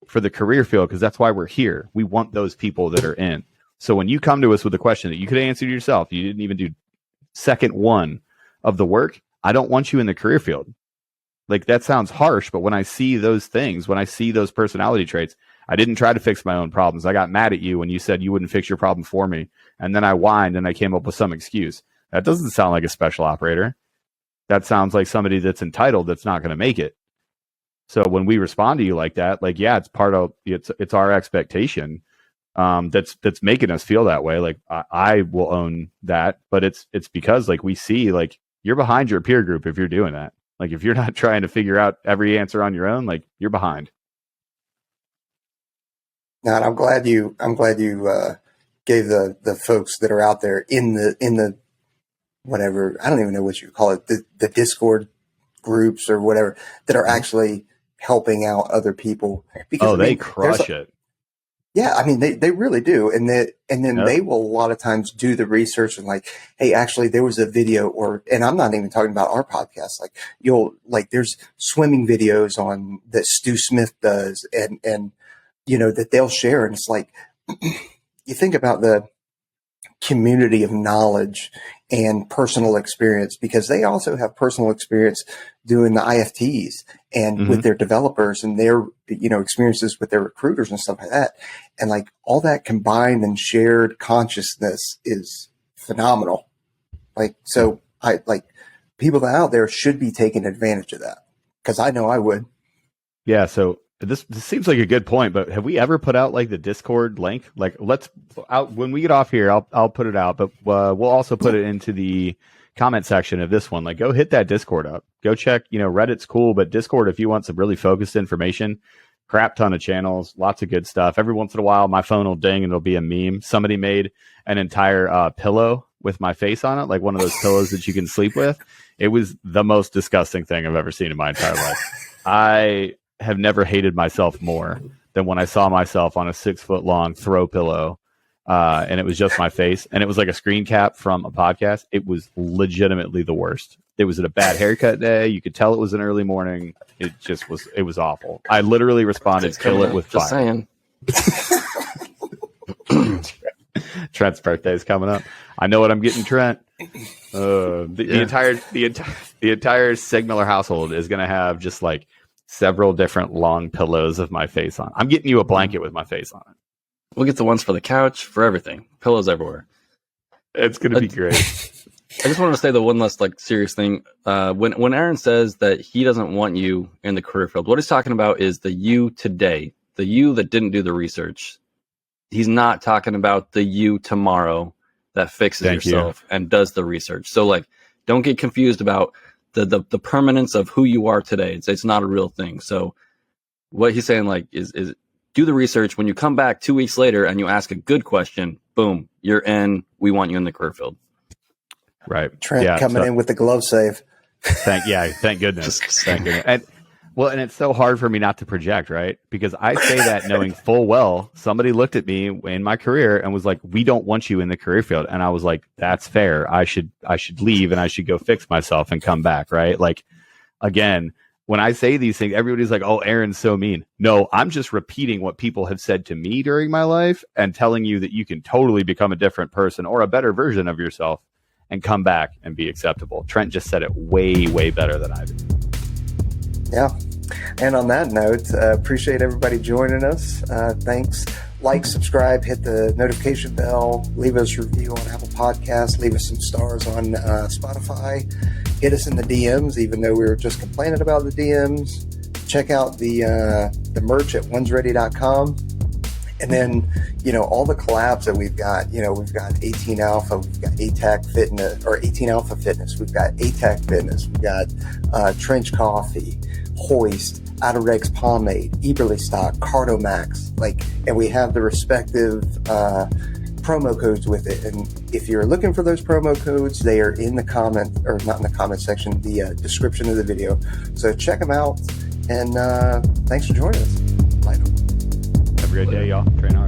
Speaker 2: for the career field, because that's why we're here. We want those people that are in. So when you come to us with a question that you could answer yourself, you didn't even do second one of the work, I don't want you in the career field. Like that sounds harsh, but when I see those things, when I see those personality traits, I didn't try to fix my own problems. I got mad at you when you said you wouldn't fix your problem for me. And then I whined and I came up with some excuse. That doesn't sound like a special operator. That sounds like somebody that's entitled that's not going to make it. So when we respond to you like that, like, yeah, it's part of it's our expectation that's making us feel that way. Like I will own that, but it's because like we see like you're behind your peer group if you're doing that. Like if you're not trying to figure out every answer on your own, like you're behind.
Speaker 1: No, and I'm glad you gave the folks that are out there in the whatever, I don't even know what you call it, the Discord groups or whatever, that are actually helping out other people. Because
Speaker 2: they crush it.
Speaker 1: Yeah, I mean they really do, and then
Speaker 2: Yep.
Speaker 1: they will a lot of times do the research and like, hey, actually there was a video, and I'm not even talking about our podcast. Like there's swimming videos on that Stu Smith does, and that they'll share, and it's like you think about the community of knowledge and personal experience, because they also have personal experience doing the IFTs and with their developers and their experiences with their recruiters and stuff like that, and like all that combined and shared consciousness is phenomenal. Like, so I like people out there should be taking advantage of that, because I know I would.
Speaker 2: Yeah, so this seems like a good point, but have we ever put out like the Discord link? Like, let's out when we get off here, I'll put it out, but we'll also put it into the comment section of this one. Like, go hit that Discord up. Go check. Reddit's cool, but Discord, if you want some really focused information, crap ton of channels, lots of good stuff. Every once in a while, my phone will ding and it'll be a meme. Somebody made an entire pillow with my face on it, like one of those pillows that you can sleep with. It was the most disgusting thing I've ever seen in my entire life. I have never hated myself more than when I saw myself on a 6-foot-long throw pillow, and it was just my face, and it was like a screen cap from a podcast. It was legitimately the worst. It was at a bad haircut day. You could tell it was an early morning. It was awful. I literally responded, "Kill it with fire."
Speaker 3: Saying.
Speaker 2: Trent's birthday is coming up. I know what I'm getting, Trent. The entire Signaler household is going to have just like several different long pillows of my face on. I'm getting you a blanket with my face on it.
Speaker 3: We'll get the ones for the couch, for everything. Pillows everywhere.
Speaker 2: It's going to be great.
Speaker 3: I just wanted to say the one last serious thing. When Aaron says that he doesn't want you in the career field, what he's talking about is the you today, the you that didn't do the research. He's not talking about the you tomorrow that fixes yourself and does the research. So don't get confused about the permanence of who you are today. It's not a real thing. So what he's saying is do the research. When you come back 2 weeks later and you ask a good question, boom, you're in. We want you in the career field.
Speaker 2: Right.
Speaker 1: Trent coming in with the glove save.
Speaker 2: Thank goodness. Thank goodness. And it's so hard for me not to project, right? Because I say that knowing full well somebody looked at me in my career and was like, "We don't want you in the career field." And I was like, "That's fair. I should leave and I should go fix myself and come back." Right? Like, again, when I say these things, everybody's like, "Oh, Aaron's so mean." No, I'm just repeating what people have said to me during my life and telling you that you can totally become a different person or a better version of yourself and come back and be acceptable. Trent just said it way, way better than I did.
Speaker 1: Yeah. And on that note, appreciate everybody joining us. Thanks. Like, subscribe, hit the notification bell, leave us a review on Apple Podcasts, leave us some stars on Spotify, hit us in the DMs, even though we were just complaining about the DMs. Check out the merch at onesready.com. And then, all the collabs that we've got, we've got 18 Alpha, we've got 18 Alpha Fitness, we've got ATAC Fitness, we've got Trench Coffee, Hoist, Atorex Pomade, Eberly Stock, Cardomax, and we have the respective promo codes with it. And if you're looking for those promo codes, they are in the comment, or not in the comment section, the description of the video. So check them out, and thanks for joining us. Bye.
Speaker 2: Have a great day, y'all. Train hard.